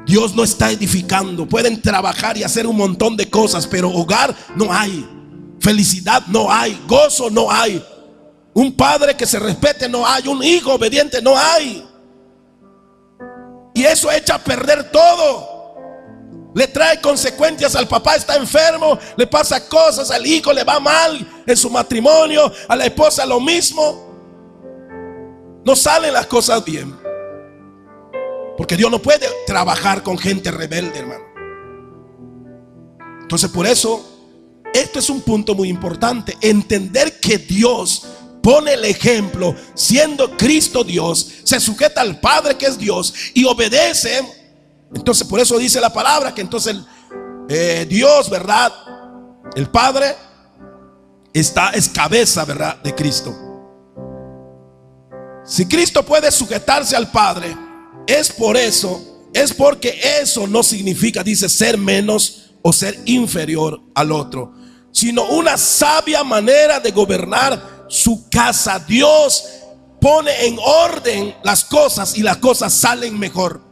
Dios no está edificando. Pueden trabajar y hacer un montón de cosas, pero hogar no hay. Felicidad no hay. Gozo no hay. Un padre que se respete no hay. Un hijo obediente no hay. Y eso echa a perder todo. Le trae consecuencias. Al papá está enfermo, le pasa cosas, al hijo le va mal en su matrimonio, a la esposa lo mismo. No salen las cosas bien, porque Dios no puede trabajar con gente rebelde, hermano. Entonces, por eso, esto es un punto muy importante. Entender que Dios pone el ejemplo, siendo Cristo Dios, se sujeta al Padre que es Dios y obedece. Entonces, por eso dice la palabra que entonces Dios, ¿verdad? El Padre es cabeza, ¿verdad? De Cristo. Si Cristo puede sujetarse al Padre, es porque eso no significa, dice, ser menos o ser inferior al otro, sino una sabia manera de gobernar su casa. Dios pone en orden las cosas y las cosas salen mejor.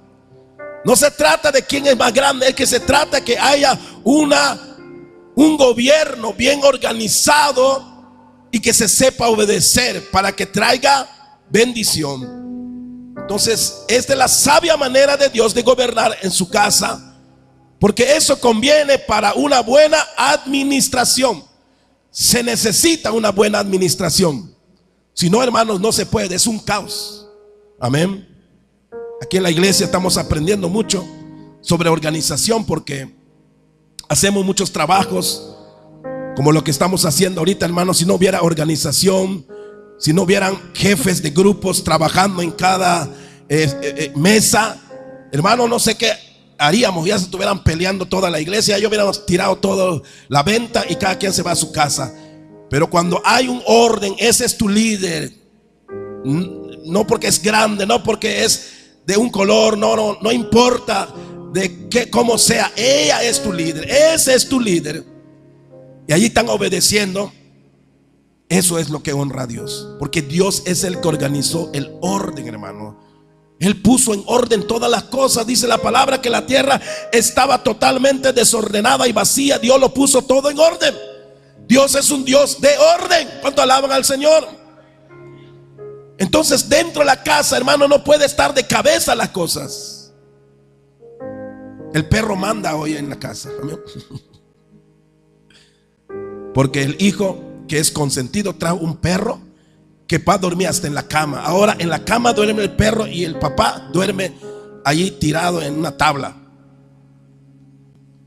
No se trata de quién es más grande, es que se trata de que haya un gobierno bien organizado y que se sepa obedecer para que traiga bendición. Entonces, esta es la sabia manera de Dios de gobernar en su casa, porque eso conviene para una buena administración. Se necesita una buena administración. Si no, hermanos, no se puede, es un caos. Amén. Aquí en la iglesia estamos aprendiendo mucho sobre organización, porque hacemos muchos trabajos como lo que estamos haciendo ahorita, hermanos. Si no hubiera organización, si no hubieran jefes de grupos trabajando en cada mesa, hermano, no sé qué haríamos. Ya se estuvieran peleando toda la iglesia, ya hubiéramos tirado toda la venta y cada quien se va a su casa. Pero cuando hay un orden, ese es tu líder. No porque es grande, no porque es de un color, no importa de qué, cómo sea, ella es tu líder, ese es tu líder, y allí están obedeciendo. Eso es lo que honra a Dios, porque Dios es el que organizó el orden, hermano. Él puso en orden todas las cosas. Dice la palabra que la tierra estaba totalmente desordenada y vacía. Dios lo puso todo en orden. Dios es un Dios de orden. ¿Cuánto alaban al Señor? Entonces, dentro de la casa, hermano, no puede estar de cabeza las cosas. El perro manda hoy en la casa. Amén. Porque el hijo que es consentido trae un perro que va a dormir hasta en la cama. Ahora en la cama duerme el perro y el papá duerme allí tirado en una tabla.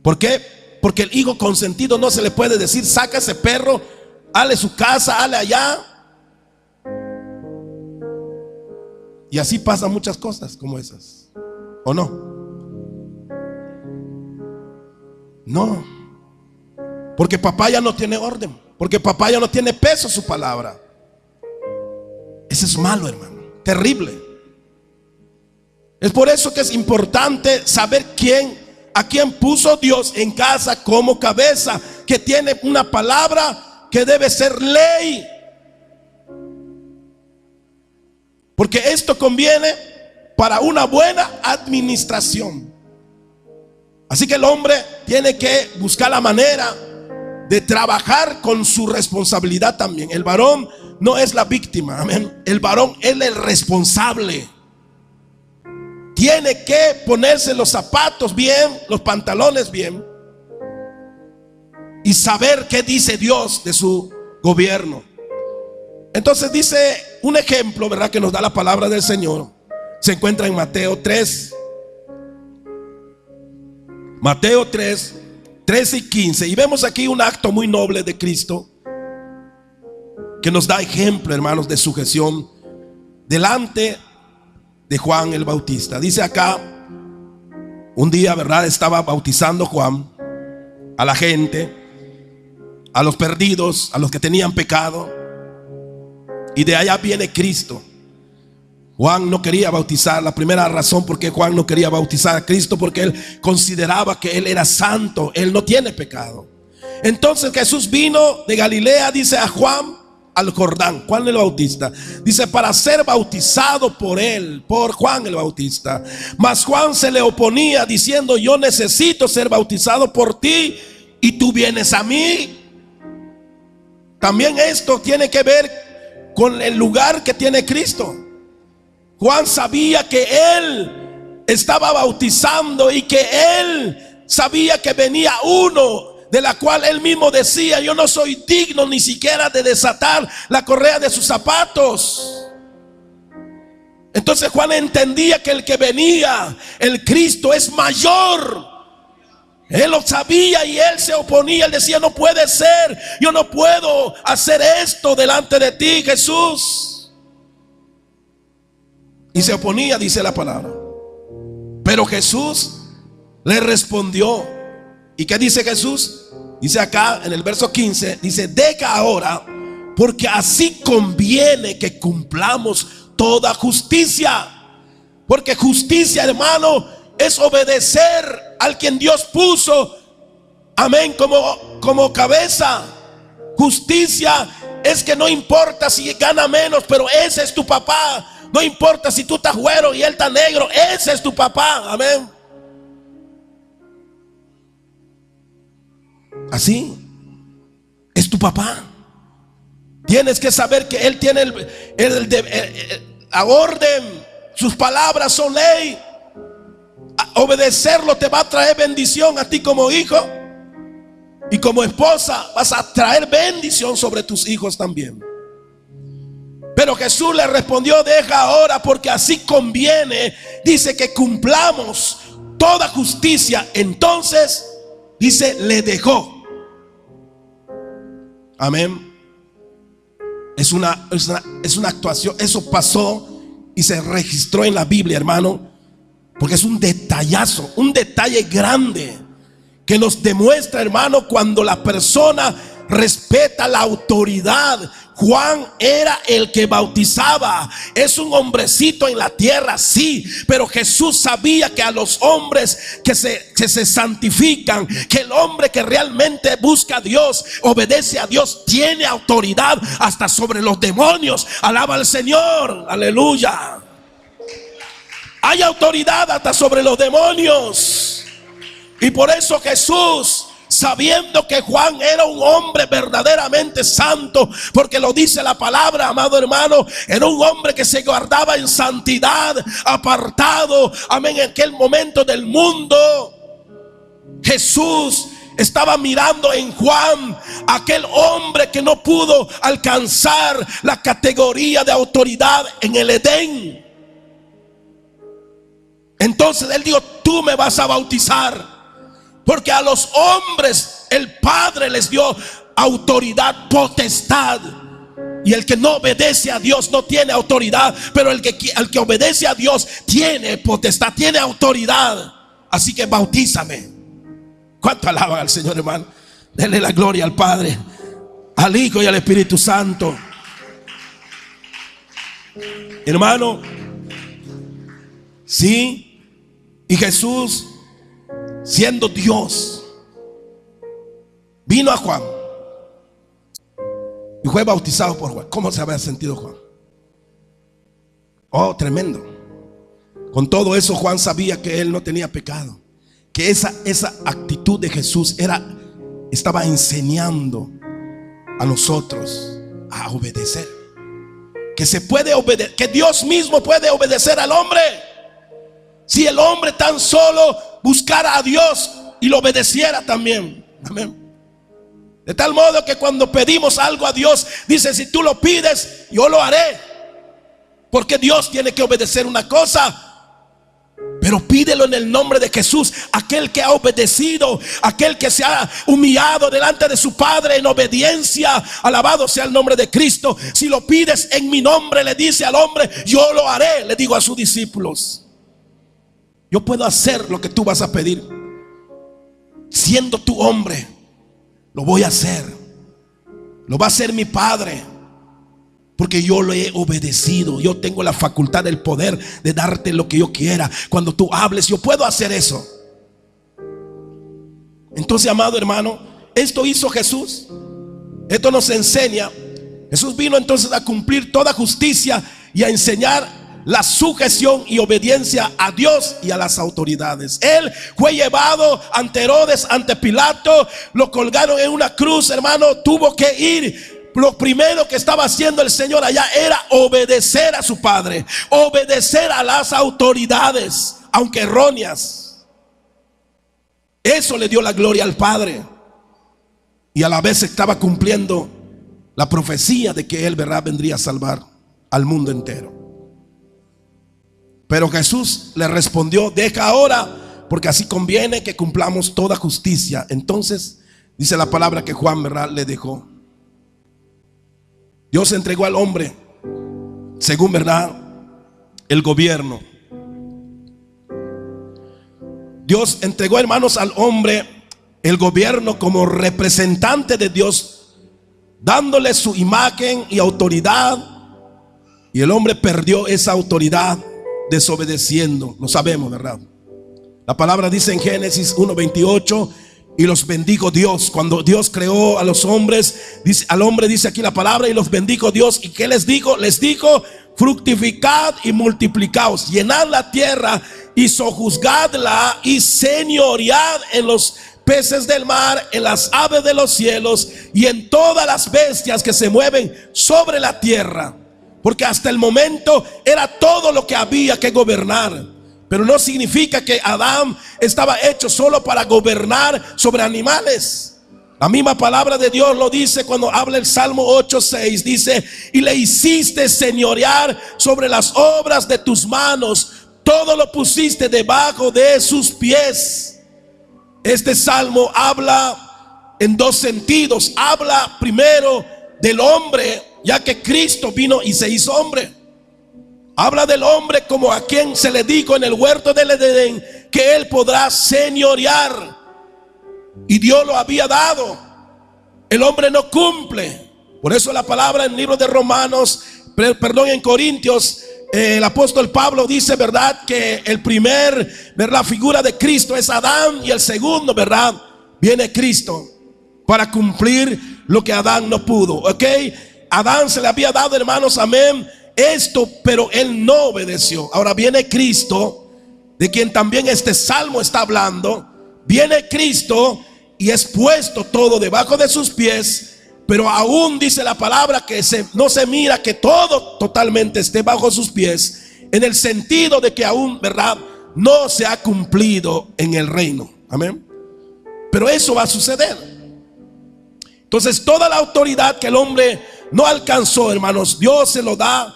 ¿Por qué? Porque el hijo consentido no se le puede decir: saca ese perro, hale su casa, hale allá. Y así pasan muchas cosas como esas, ¿o no? No, porque papá ya no tiene orden, porque papá ya no tiene peso su palabra. Eso es malo, hermano, terrible. Es por eso que es importante saber a quién puso Dios en casa como cabeza, que tiene una palabra que debe ser ley. Porque esto conviene para una buena administración. Así que el hombre tiene que buscar la manera de trabajar con su responsabilidad también. El varón no es la víctima, amén. El varón es el responsable. Tiene que ponerse los zapatos bien, los pantalones bien, y saber qué dice Dios de su gobierno. Entonces dice un ejemplo, ¿verdad?, que nos da la palabra del Señor. Se encuentra en Mateo 3. Mateo 3, 13 y 15. Y vemos aquí un acto muy noble de Cristo, que nos da ejemplo, hermanos, de sujeción delante de Juan el Bautista. Dice acá: un día, ¿verdad?, estaba bautizando Juan a la gente, a los perdidos, a los que tenían pecado. Y de allá viene Cristo. Juan no quería bautizar. La primera razón por qué Juan no quería bautizar a Cristo, porque él consideraba que él era santo, él no tiene pecado. Entonces Jesús vino de Galilea, dice, a Juan al Jordán. Juan el Bautista. Dice, para ser bautizado por él, por Juan el Bautista. Mas Juan se le oponía diciendo, yo necesito ser bautizado por ti y tú vienes a mí. También esto tiene que ver con el lugar que tiene Cristo. Juan sabía que él estaba bautizando y que él sabía que venía uno de la cual él mismo decía, yo no soy digno ni siquiera de desatar la correa de sus zapatos. Entonces Juan entendía que el que venía, el Cristo, es mayor. Él lo sabía y él se oponía. Él decía, no puede ser, yo no puedo hacer esto delante de ti, Jesús. Y se oponía, dice la palabra. Pero Jesús le respondió. ¿Y qué dice Jesús? Dice acá en el verso 15, dice, deja ahora, porque así conviene que cumplamos toda justicia. Porque justicia, hermano, es obedecer al quien Dios puso, amén, como cabeza. Justicia es que no importa si gana menos, pero ese es tu papá. No importa si tú estás güero y él está negro, ese es tu papá, amén. Así es tu papá. Tienes que saber que él tiene la orden. Sus palabras son ley. Obedecerlo te va a traer bendición a ti como hijo. Y como esposa vas a traer bendición sobre tus hijos también. Pero Jesús le respondió, deja ahora, porque así conviene, dice, que cumplamos toda justicia. Entonces, dice, le dejó. Amén. Es una actuación. Eso pasó y se registró en la Biblia, hermano, porque es un detallazo, un detalle grande que nos demuestra, hermano, cuando la persona respeta la autoridad. Juan era el que bautizaba. Es un hombrecito en la tierra, sí, pero Jesús sabía que a los hombres que se santifican, que el hombre que realmente busca a Dios, obedece a Dios, tiene autoridad hasta sobre los demonios. Alaba al Señor, aleluya. Hay autoridad hasta sobre los demonios. Y por eso Jesús, sabiendo que Juan era un hombre verdaderamente santo, porque lo dice la palabra, amado hermano, era un hombre que se guardaba en santidad, apartado, amén, en aquel momento del mundo. Jesús estaba mirando en Juan aquel hombre que no pudo alcanzar la categoría de autoridad en el Edén. Entonces él dijo, tú me vas a bautizar. Porque a los hombres el Padre les dio autoridad, potestad. Y el que no obedece a Dios no tiene autoridad. Pero el que obedece a Dios tiene potestad, tiene autoridad. Así que bautízame. ¿Cuánto alaban al Señor, hermano? Denle la gloria al Padre, al Hijo y al Espíritu Santo. Hermano, sí. Y Jesús, siendo Dios, vino a Juan y fue bautizado por Juan. ¿Cómo se había sentido Juan? Oh, tremendo. Con todo eso Juan sabía que él no tenía pecado, que esa actitud de Jesús estaba enseñando a nosotros a obedecer. Que se puede obedecer, que Dios mismo puede obedecer al hombre. Si el hombre tan solo buscara a Dios y lo obedeciera también. Amén. De tal modo que cuando pedimos algo a Dios, dice, si tú lo pides, yo lo haré. Porque Dios tiene que obedecer una cosa, pero pídelo en el nombre de Jesús. Aquel que ha obedecido, aquel que se ha humillado delante de su Padre en obediencia, alabado sea el nombre de Cristo. Si lo pides en mi nombre, le dice al hombre, yo lo haré. Le digo a sus discípulos, yo puedo hacer lo que tú vas a pedir. Siendo tu hombre, lo voy a hacer. Lo va a hacer mi Padre, porque yo lo he obedecido. Yo tengo la facultad, el poder de darte lo que yo quiera. Cuando tú hables, yo puedo hacer eso. Entonces, amado hermano, esto hizo Jesús. Esto nos enseña Jesús vino entonces a cumplir toda justicia y a enseñar la sujeción y obediencia a Dios y a las autoridades. Él fue llevado ante Herodes, ante Pilato, lo colgaron en una cruz, hermano, tuvo que ir. Lo primero que estaba haciendo el Señor allá era obedecer a su Padre, obedecer a las autoridades, aunque erróneas. Eso le dio la gloria al Padre. Y a la vez estaba cumpliendo la profecía de que Él, ¿verdad?, vendría a salvar al mundo entero. Pero Jesús le respondió: deja ahora, porque así conviene que cumplamos toda justicia. Entonces dice la palabra que Juan, ¿verdad?, le dejó. Dios entregó al hombre, según, ¿verdad?, el gobierno. Dios entregó, hermanos, al hombre el gobierno como representante de Dios, dándole su imagen y autoridad. Y el hombre perdió esa autoridad desobedeciendo. Lo sabemos, ¿verdad? La palabra dice en Génesis 1:28: y los bendijo Dios. Cuando Dios creó a los hombres, dice, al hombre dice aquí la palabra, y los bendijo Dios. ¿Y qué les dijo? Les dijo: fructificad y multiplicaos, llenad la tierra y sojuzgadla y señoread en los peces del mar, en las aves de los cielos y en todas las bestias que se mueven sobre la tierra. Porque hasta el momento era todo lo que había que gobernar. Pero no significa que Adán estaba hecho solo para gobernar sobre animales. La misma palabra de Dios lo dice cuando habla el Salmo 8:6. Dice: y le hiciste señorear sobre las obras de tus manos, todo lo pusiste debajo de sus pies. Este salmo habla en dos sentidos. Habla primero del hombre, ya que Cristo vino y se hizo hombre. Habla del hombre como a quien se le dijo en el huerto del Edén que él podrá señorear, y Dios lo había dado. El hombre no cumple. Por eso la palabra en el libro de Romanos, en Corintios, el apóstol Pablo dice, ¿verdad?, que el primer, ¿verdad?, figura de Cristo es Adán, y el segundo, ¿verdad?, viene Cristo para cumplir lo que Adán no pudo. ¿Ok? Adán se le había dado, hermanos, amén, esto, pero él no obedeció. Ahora viene Cristo, de quien también este salmo está hablando. Viene Cristo y es puesto todo debajo de sus pies, pero aún dice la palabra que no se mira que todo totalmente esté bajo sus pies, en el sentido de que aún, ¿verdad?, no se ha cumplido en el reino. Amén. Pero eso va a suceder. Entonces toda la autoridad que el hombre no alcanzó, hermanos, Dios se lo da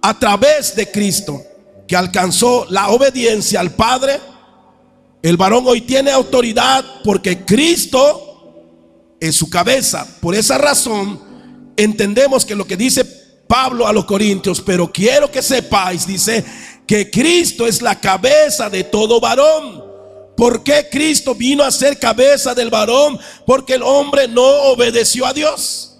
a través de Cristo, que alcanzó la obediencia al Padre. El varón hoy tiene autoridad porque Cristo es su cabeza. Por esa razón entendemos que lo que dice Pablo a los Corintios: pero quiero que sepáis, dice, que Cristo es la cabeza de todo varón. ¿Por qué Cristo vino a ser cabeza del varón? Porque el hombre no obedeció a Dios.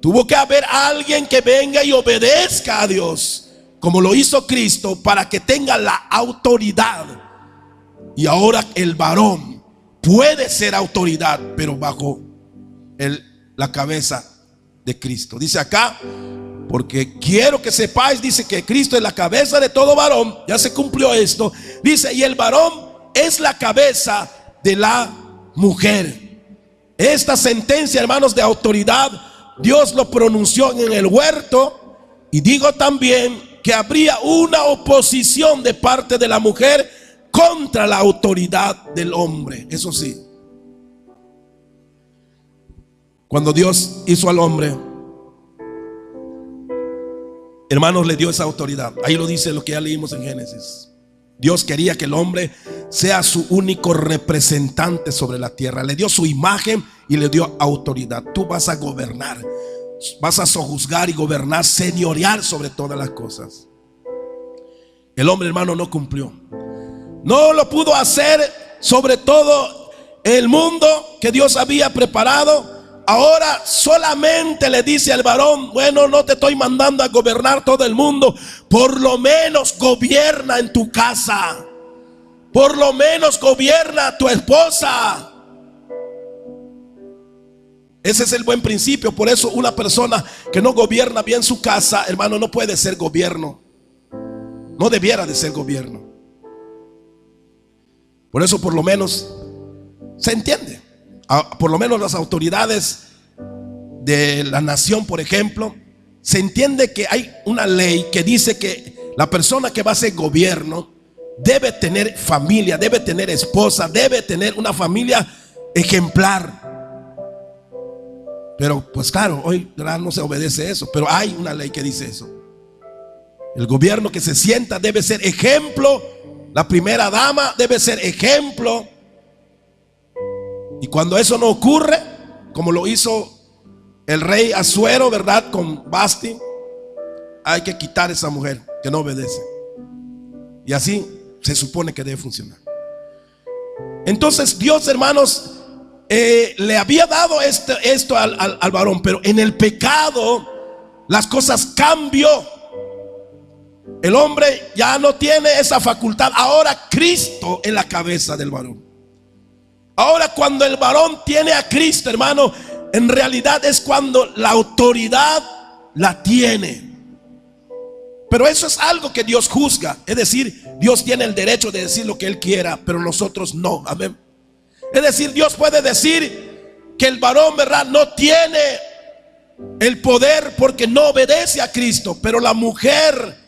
Tuvo que haber alguien que venga y obedezca a Dios, como lo hizo Cristo, para que tenga la autoridad. Y ahora el varón puede ser autoridad, pero bajo la cabeza de Cristo. Dice acá: porque quiero que sepáis, dice, que Cristo es la cabeza de todo varón. Ya se cumplió esto. Dice: y el varón es la cabeza de la mujer. Esta sentencia, hermanos, de autoridad, Dios lo pronunció en el huerto. Y digo también que habría una oposición de parte de la mujer contra la autoridad del hombre. Eso sí, cuando Dios hizo al hombre, hermanos, le dio esa autoridad. Ahí lo dice lo que ya leímos en Génesis. Dios quería que el hombre sea su único representante sobre la tierra. Le dio su imagen y le dio autoridad. Tú vas a gobernar, vas a sojuzgar y gobernar, señorear sobre todas las cosas. El hombre, hermano, no cumplió. No lo pudo hacer sobre todo el mundo que Dios había preparado. Ahora solamente le dice al varón: bueno, no te estoy mandando a gobernar todo el mundo, por lo menos gobierna en tu casa, por lo menos gobierna a tu esposa. Ese es el buen principio. Por eso una persona que no gobierna bien su casa, hermano, no puede ser gobierno. No debiera de ser gobierno. Por eso por lo menos se entiende. Por lo menos las autoridades de la nación, por ejemplo, se entiende que hay una ley que dice que la persona que va a ser gobierno debe tener familia, debe tener esposa, debe tener una familia ejemplar. Pero pues claro, hoy no se obedece eso, pero hay una ley que dice eso. El gobierno que se sienta debe ser ejemplo. La primera dama debe ser ejemplo. Y cuando eso no ocurre, como lo hizo el rey Asuero, ¿verdad? Con Vasti, hay que quitar a esa mujer que no obedece. Y así se supone que debe funcionar. Entonces Dios, hermanos, le había dado esto al varón, pero en el pecado las cosas cambió. El hombre ya no tiene esa facultad. Ahora Cristo es la cabeza del varón. Ahora cuando el varón tiene a Cristo, hermano, en realidad es cuando la autoridad la tiene. Pero eso es algo que Dios juzga. Es decir, Dios tiene el derecho de decir lo que Él quiera, pero nosotros no. Amén. Es decir, Dios puede decir que el varón, ¿verdad?, no tiene el poder porque no obedece a Cristo. Pero la mujer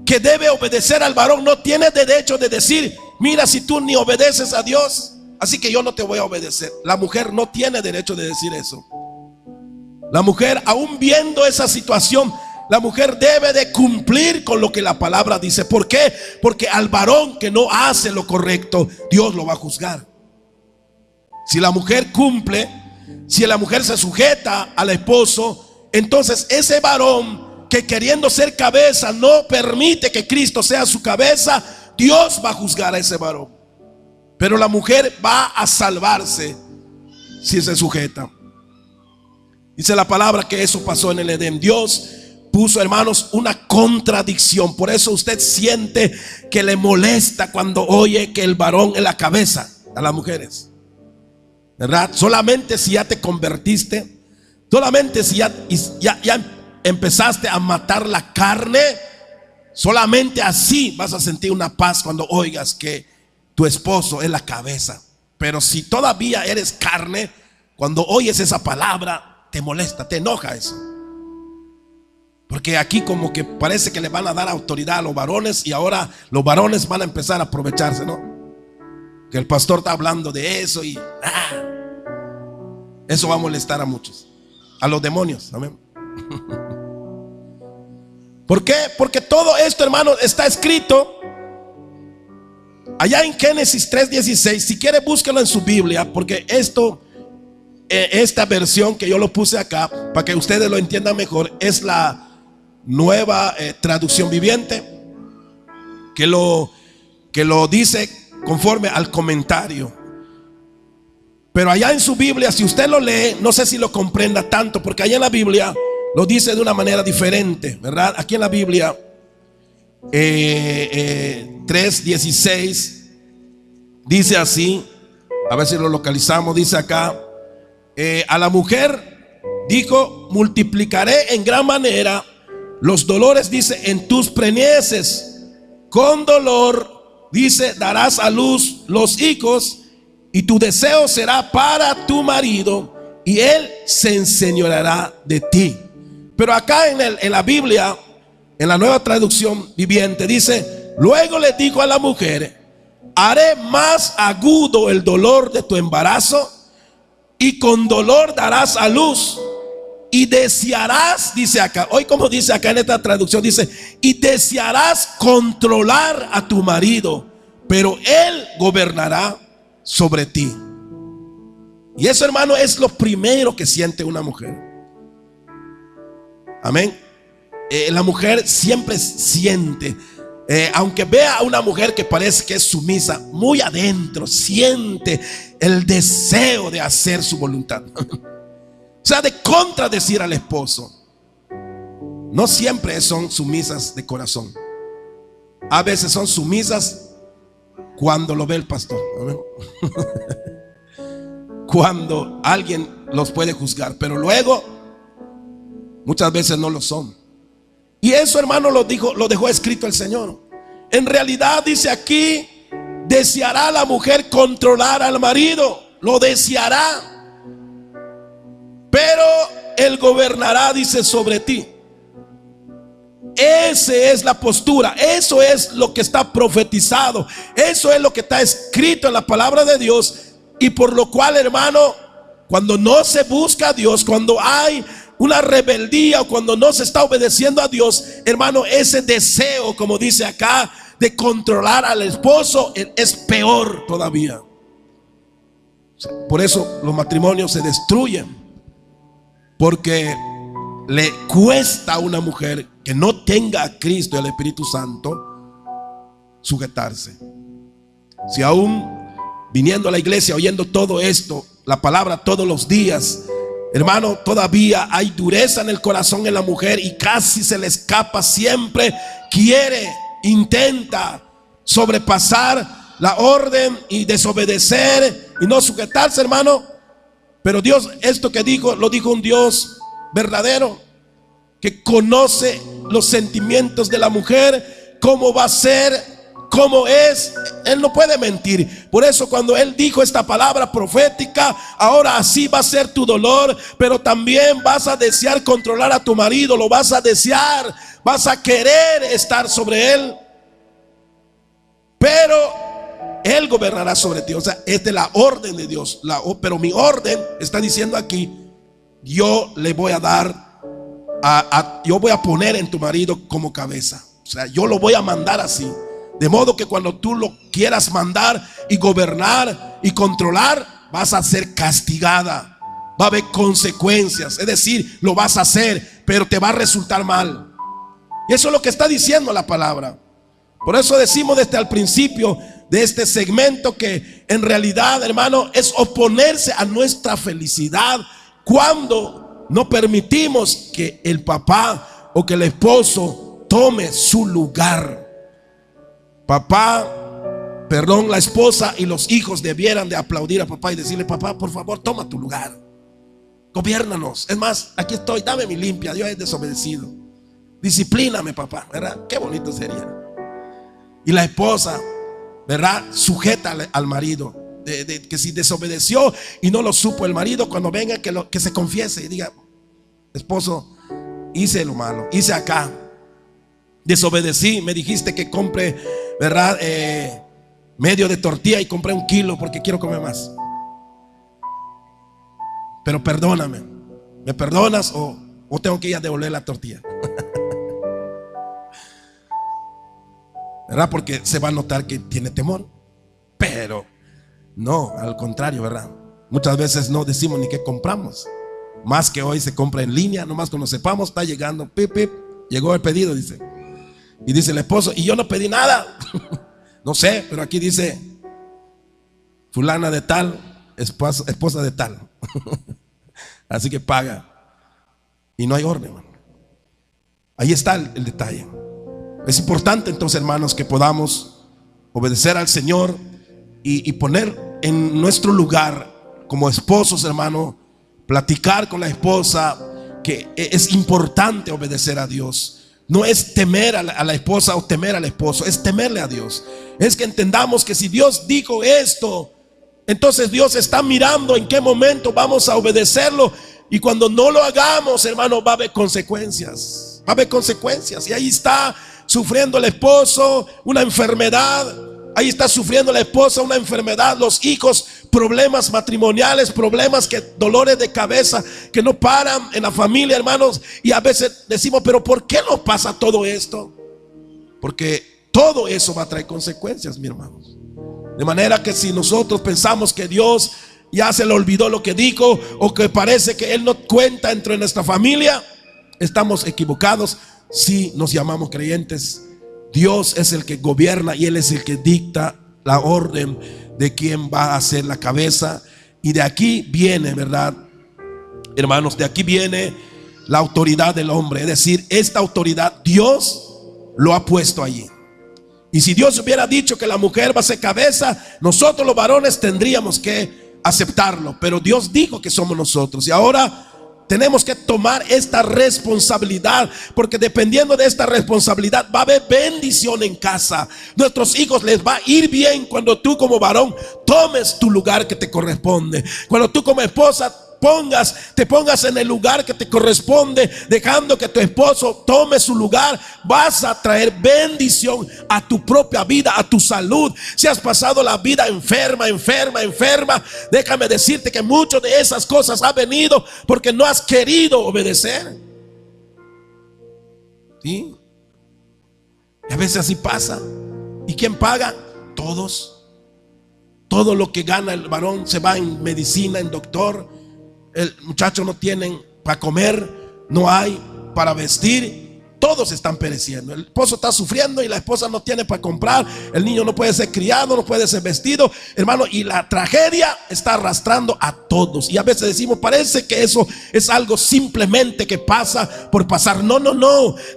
que debe obedecer al varón no tiene derecho de decir: mira, si tú ni obedeces a Dios, así que yo no te voy a obedecer. La mujer no tiene derecho de decir eso. La mujer, aún viendo esa situación, la mujer debe de cumplir con lo que la palabra dice. ¿Por qué? Porque al varón que no hace lo correcto, Dios lo va a juzgar. Si la mujer cumple, si la mujer se sujeta al esposo, entonces ese varón que queriendo ser cabeza no permite que Cristo sea su cabeza, Dios va a juzgar a ese varón. Pero la mujer va a salvarse si se sujeta. Dice la palabra que eso pasó en el Edén. Dios puso, hermanos, una contradicción. Por eso usted siente que le molesta cuando oye que el varón es la cabeza a las mujeres, ¿verdad? Solamente si ya te convertiste, solamente si ya empezaste a matar la carne, solamente así vas a sentir una paz cuando oigas que tu esposo es la cabeza. Pero si todavía eres carne, cuando oyes esa palabra te molesta, te enoja eso. Porque aquí como que parece que le van a dar autoridad a los varones y ahora los varones van a empezar a aprovecharse, ¿no? Que el pastor está hablando de eso y eso va a molestar a muchos, a los demonios. Amén. ¿Por qué? Porque todo esto, hermano, está escrito allá en Génesis 3:16. Si quiere, búsquelo en su Biblia, porque esta versión que yo lo puse acá, para que ustedes lo entiendan mejor, es la nueva traducción viviente, que lo dice conforme al comentario. Pero allá en su Biblia, si usted lo lee, no sé si lo comprenda tanto, porque allá en la Biblia lo dice de una manera diferente, ¿verdad? Aquí en la Biblia 3:16 dice así, a ver si lo localizamos. Dice acá: a la mujer dijo: multiplicaré en gran manera los dolores, dice, en tus preñeces. Con dolor, dice, darás a luz los hijos, y tu deseo será para tu marido, y él se enseñoreará de ti. Pero acá en la Biblia, en la nueva traducción viviente, dice: luego le dijo a la mujer: haré más agudo el dolor de tu embarazo, y con dolor darás a luz, y desearás, dice acá, hoy como dice acá en esta traducción, dice: y desearás controlar a tu marido, pero él gobernará sobre ti. Y eso, hermano, es lo primero que siente una mujer. Amén. La mujer siempre siente, aunque vea a una mujer que parece que es sumisa, muy adentro siente el deseo de hacer su voluntad. O sea, de contradecir al esposo. No siempre son sumisas de corazón. A veces son sumisas cuando lo ve el pastor. Cuando alguien los puede juzgar, pero luego muchas veces no lo son. Y eso, hermano, lo dejó escrito el Señor. En realidad dice aquí, deseará la mujer controlar al marido, lo deseará, pero él gobernará, dice, sobre ti. Esa es la postura, eso es lo que está profetizado, eso es lo que está escrito en la palabra de Dios. Y por lo cual, hermano, cuando no se busca a Dios, cuando hay una rebeldía o cuando no se está obedeciendo a Dios, hermano, ese deseo, como dice acá, de controlar al esposo es peor todavía. Por eso los matrimonios se destruyen, porque le cuesta a una mujer que no tenga a Cristo y al Espíritu Santo sujetarse. Si aún viniendo a la iglesia, oyendo todo esto, la palabra todos los días, hermano, todavía hay dureza en el corazón de la mujer y casi se le escapa, siempre quiere, intenta sobrepasar la orden y desobedecer y no sujetarse, hermano. Pero Dios, esto que dijo, lo dijo un Dios verdadero, que conoce los sentimientos de la mujer, cómo va a ser, cómo es. Él no puede mentir. Por eso cuando Él dijo esta palabra profética, ahora así va a ser tu dolor, pero también vas a desear controlar a tu marido, lo vas a desear, vas a querer estar sobre él, pero Él gobernará sobre ti. O sea, es de la orden de Dios. Pero mi orden está diciendo aquí, yo le voy a dar yo voy a poner en tu marido como cabeza. O sea, yo lo voy a mandar así, de modo que cuando tú lo quieras mandar y gobernar y controlar, vas a ser castigada, va a haber consecuencias. Es decir, lo vas a hacer, pero te va a resultar mal. Y eso es lo que está diciendo la palabra. Por eso decimos desde el principio de este segmento que en realidad, hermano, es oponerse a nuestra felicidad cuando no permitimos que el papá o que el esposo tome su lugar. La esposa y los hijos debieran de aplaudir a papá y decirle: papá, por favor, toma tu lugar, gobiérnanos. Es más, aquí estoy, dame mi limpia, yo he desobedecido, disciplíname, papá, ¿verdad? Qué bonito sería. Y la esposa, ¿verdad?, sujeta al marido, que si desobedeció y no lo supo el marido, cuando venga que se confiese y diga: esposo, hice lo malo, hice acá, desobedecí, me dijiste que compre, ¿verdad?, medio de tortilla y compré 1 kilo porque quiero comer más. Pero perdóname, ¿me perdonas o tengo que ir a devolver la tortilla? ¿Verdad? Porque se va a notar que tiene temor. Pero no, al contrario, ¿verdad? Muchas veces no decimos ni qué compramos. Más que hoy se compra en línea, nomás cuando sepamos, está llegando, pip, pip, llegó el pedido, dice. Y dice el esposo: y yo no pedí nada. No sé, pero aquí dice fulana de tal, esposa de tal. Así que paga. Y no hay orden, hermano. Ahí está el detalle. Es importante entonces, hermanos, que podamos obedecer al Señor y poner en nuestro lugar como esposos, hermano, platicar con la esposa que es importante obedecer a Dios. No es temer a la esposa o temer al esposo, es temerle a Dios. Es que entendamos que si Dios dijo esto, entonces Dios está mirando en qué momento vamos a obedecerlo. Y cuando no lo hagamos, hermano, va a haber consecuencias. Va a haber consecuencias. Y ahí está sufriendo el esposo una enfermedad. Ahí está sufriendo la esposa una enfermedad, los hijos problemas matrimoniales, dolores de cabeza que no paran en la familia, hermanos. Y a veces decimos: pero ¿por qué nos pasa todo esto? Porque todo eso va a traer consecuencias, mis hermanos. De manera que si nosotros pensamos que Dios ya se le olvidó lo que dijo, o que parece que Él no cuenta entre nuestra familia, estamos equivocados. Si nos llamamos creyentes, Dios es el que gobierna y Él es el que dicta la orden de quién va a ser la cabeza. Y de aquí viene, ¿verdad, hermanos? De aquí viene la autoridad del hombre. Es decir, esta autoridad Dios lo ha puesto allí. Y si Dios hubiera dicho que la mujer va a ser cabeza, nosotros los varones tendríamos que aceptarlo, pero Dios dijo que somos nosotros. Y ahora tenemos que tomar esta responsabilidad, porque dependiendo de esta responsabilidad va a haber bendición en casa. Nuestros hijos les va a ir bien cuando tú como varón tomes tu lugar que te corresponde. Cuando tú como esposa te pongas en el lugar que te corresponde, dejando que tu esposo tome su lugar, vas a traer bendición a tu propia vida, a tu salud. Si has pasado la vida enferma, déjame decirte que muchas de esas cosas han venido porque no has querido obedecer. ¿Sí? Y a veces así pasa. ¿Y quién paga? Todos. Todo lo que gana el varón se va en medicina, en doctor. El muchacho no tienen para comer, no hay para vestir. Todos están pereciendo. El esposo está sufriendo y la esposa no tiene para comprar. El niño no puede ser criado, no puede ser vestido, hermano. Y la tragedia está arrastrando a todos. Y a veces decimos, parece que eso es algo simplemente que pasa por pasar. No,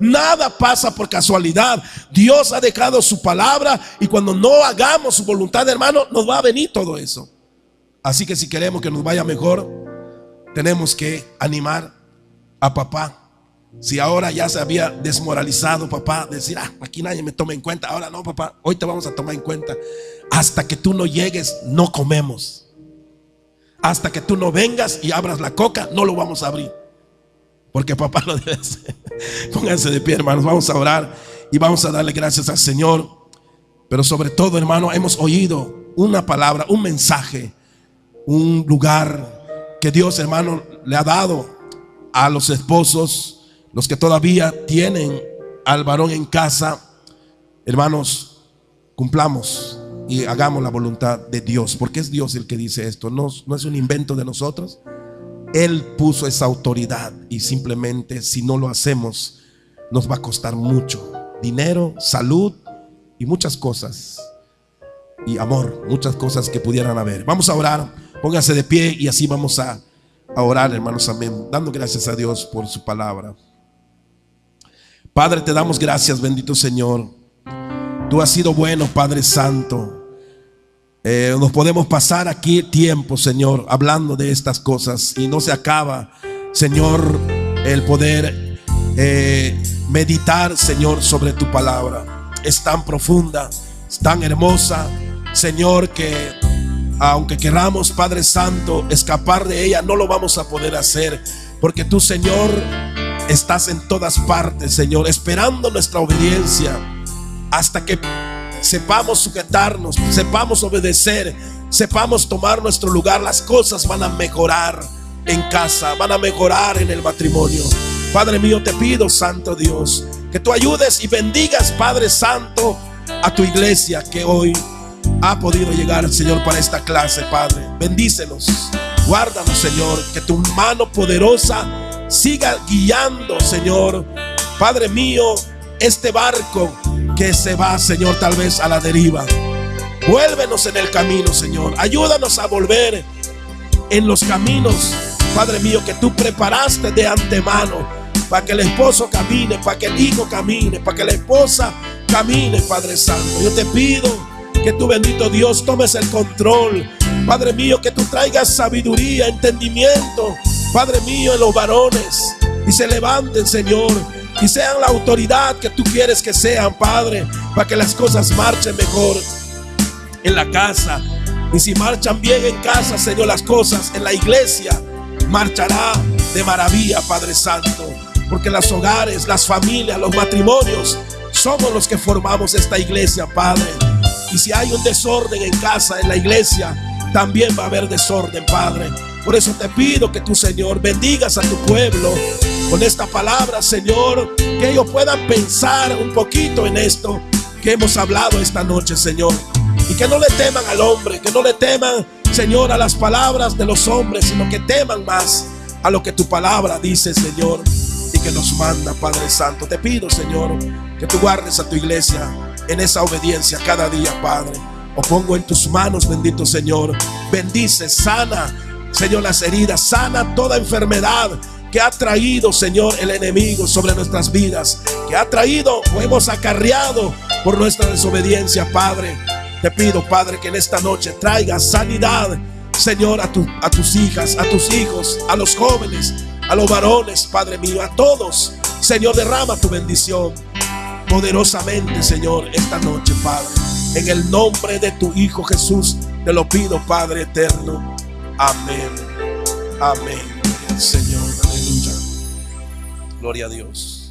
nada pasa por casualidad. Dios ha dejado su palabra, y cuando no hagamos su voluntad, hermano, nos va a venir todo eso. Así que si queremos que nos vaya mejor, tenemos que animar a papá. Si ahora ya se había desmoralizado papá, decir, aquí nadie me toma en cuenta. Ahora no, papá, hoy te vamos a tomar en cuenta. Hasta que tú no llegues, no comemos. Hasta que tú no vengas y abras la coca, no lo vamos a abrir, porque papá lo debe hacer. Pónganse de pie, hermanos, vamos a orar y vamos a darle gracias al Señor. Pero sobre todo, hermano, hemos oído una palabra, un mensaje, un lugar que Dios, hermano, le ha dado a los esposos, los que todavía tienen al varón en casa. Hermanos, cumplamos y hagamos la voluntad de Dios, porque es Dios el que dice esto, no es un invento de nosotros. Él puso esa autoridad, y simplemente si no lo hacemos nos va a costar mucho dinero, salud y muchas cosas, y amor, muchas cosas que pudieran haber. Vamos a orar. Póngase de pie y así vamos a orar, hermanos, amén, dando gracias a Dios por su palabra. Padre, te damos gracias, bendito Señor. Tú has sido bueno, Padre Santo. Nos podemos pasar aquí tiempo, Señor, hablando de estas cosas, y no se acaba, Señor, el poder meditar, Señor, sobre tu palabra. Es tan profunda, es tan hermosa, Señor, que aunque queramos, Padre Santo, escapar de ella, no lo vamos a poder hacer, porque tú, Señor, estás en todas partes, Señor, esperando nuestra obediencia. Hasta que sepamos sujetarnos, sepamos obedecer, sepamos tomar nuestro lugar, las cosas van a mejorar en casa, van a mejorar en el matrimonio. Padre mío, te pido, Santo Dios, que tú ayudes y bendigas, Padre Santo, a tu iglesia que hoy ha podido llegar, Señor, para esta clase. Padre, bendícelos, guárdanos, Señor, que tu mano poderosa siga guiando, Señor, Padre mío, este barco que se va, Señor, tal vez a la deriva. Vuélvenos en el camino, Señor, ayúdanos a volver en los caminos, Padre mío, que tú preparaste de antemano, para que el esposo camine, para que el hijo camine, para que la esposa camine, Padre Santo. Yo te pido que tú, bendito Dios, tomes el control, Padre mío, que tú traigas sabiduría, entendimiento, Padre mío, en los varones, y se levanten, Señor, y sean la autoridad que tú quieres que sean, Padre, para que las cosas marchen mejor en la casa. Y si marchan bien en casa, Señor, las cosas en la iglesia marchará de maravilla, Padre Santo, porque los hogares, las familias, los matrimonios somos los que formamos esta iglesia, Padre. Y si hay un desorden en casa, en la iglesia, también va a haber desorden, Padre. Por eso te pido que tú, Señor, bendigas a tu pueblo con esta palabra, Señor, que ellos puedan pensar un poquito en esto que hemos hablado esta noche, Señor, y que no le teman al hombre, que no le teman, Señor, a las palabras de los hombres, sino que teman más a lo que tu palabra dice, Señor, y que nos manda, Padre Santo. Te pido, Señor, que tú guardes a tu iglesia en esa obediencia cada día, Padre. O pongo en tus manos, bendito Señor. Bendice, sana, Señor, las heridas, sana toda enfermedad que ha traído, Señor, el enemigo sobre nuestras vidas, que ha traído o hemos acarreado por nuestra desobediencia, Padre. Te pido, Padre, que en esta noche traiga sanidad, Señor, a tus hijas, a tus hijos, a los jóvenes, a los varones, Padre mío, a todos. Señor, derrama tu bendición poderosamente, Señor, esta noche, Padre. En el nombre de tu Hijo Jesús te lo pido, Padre eterno. Amén. Amén. Señor, aleluya. Gloria a Dios.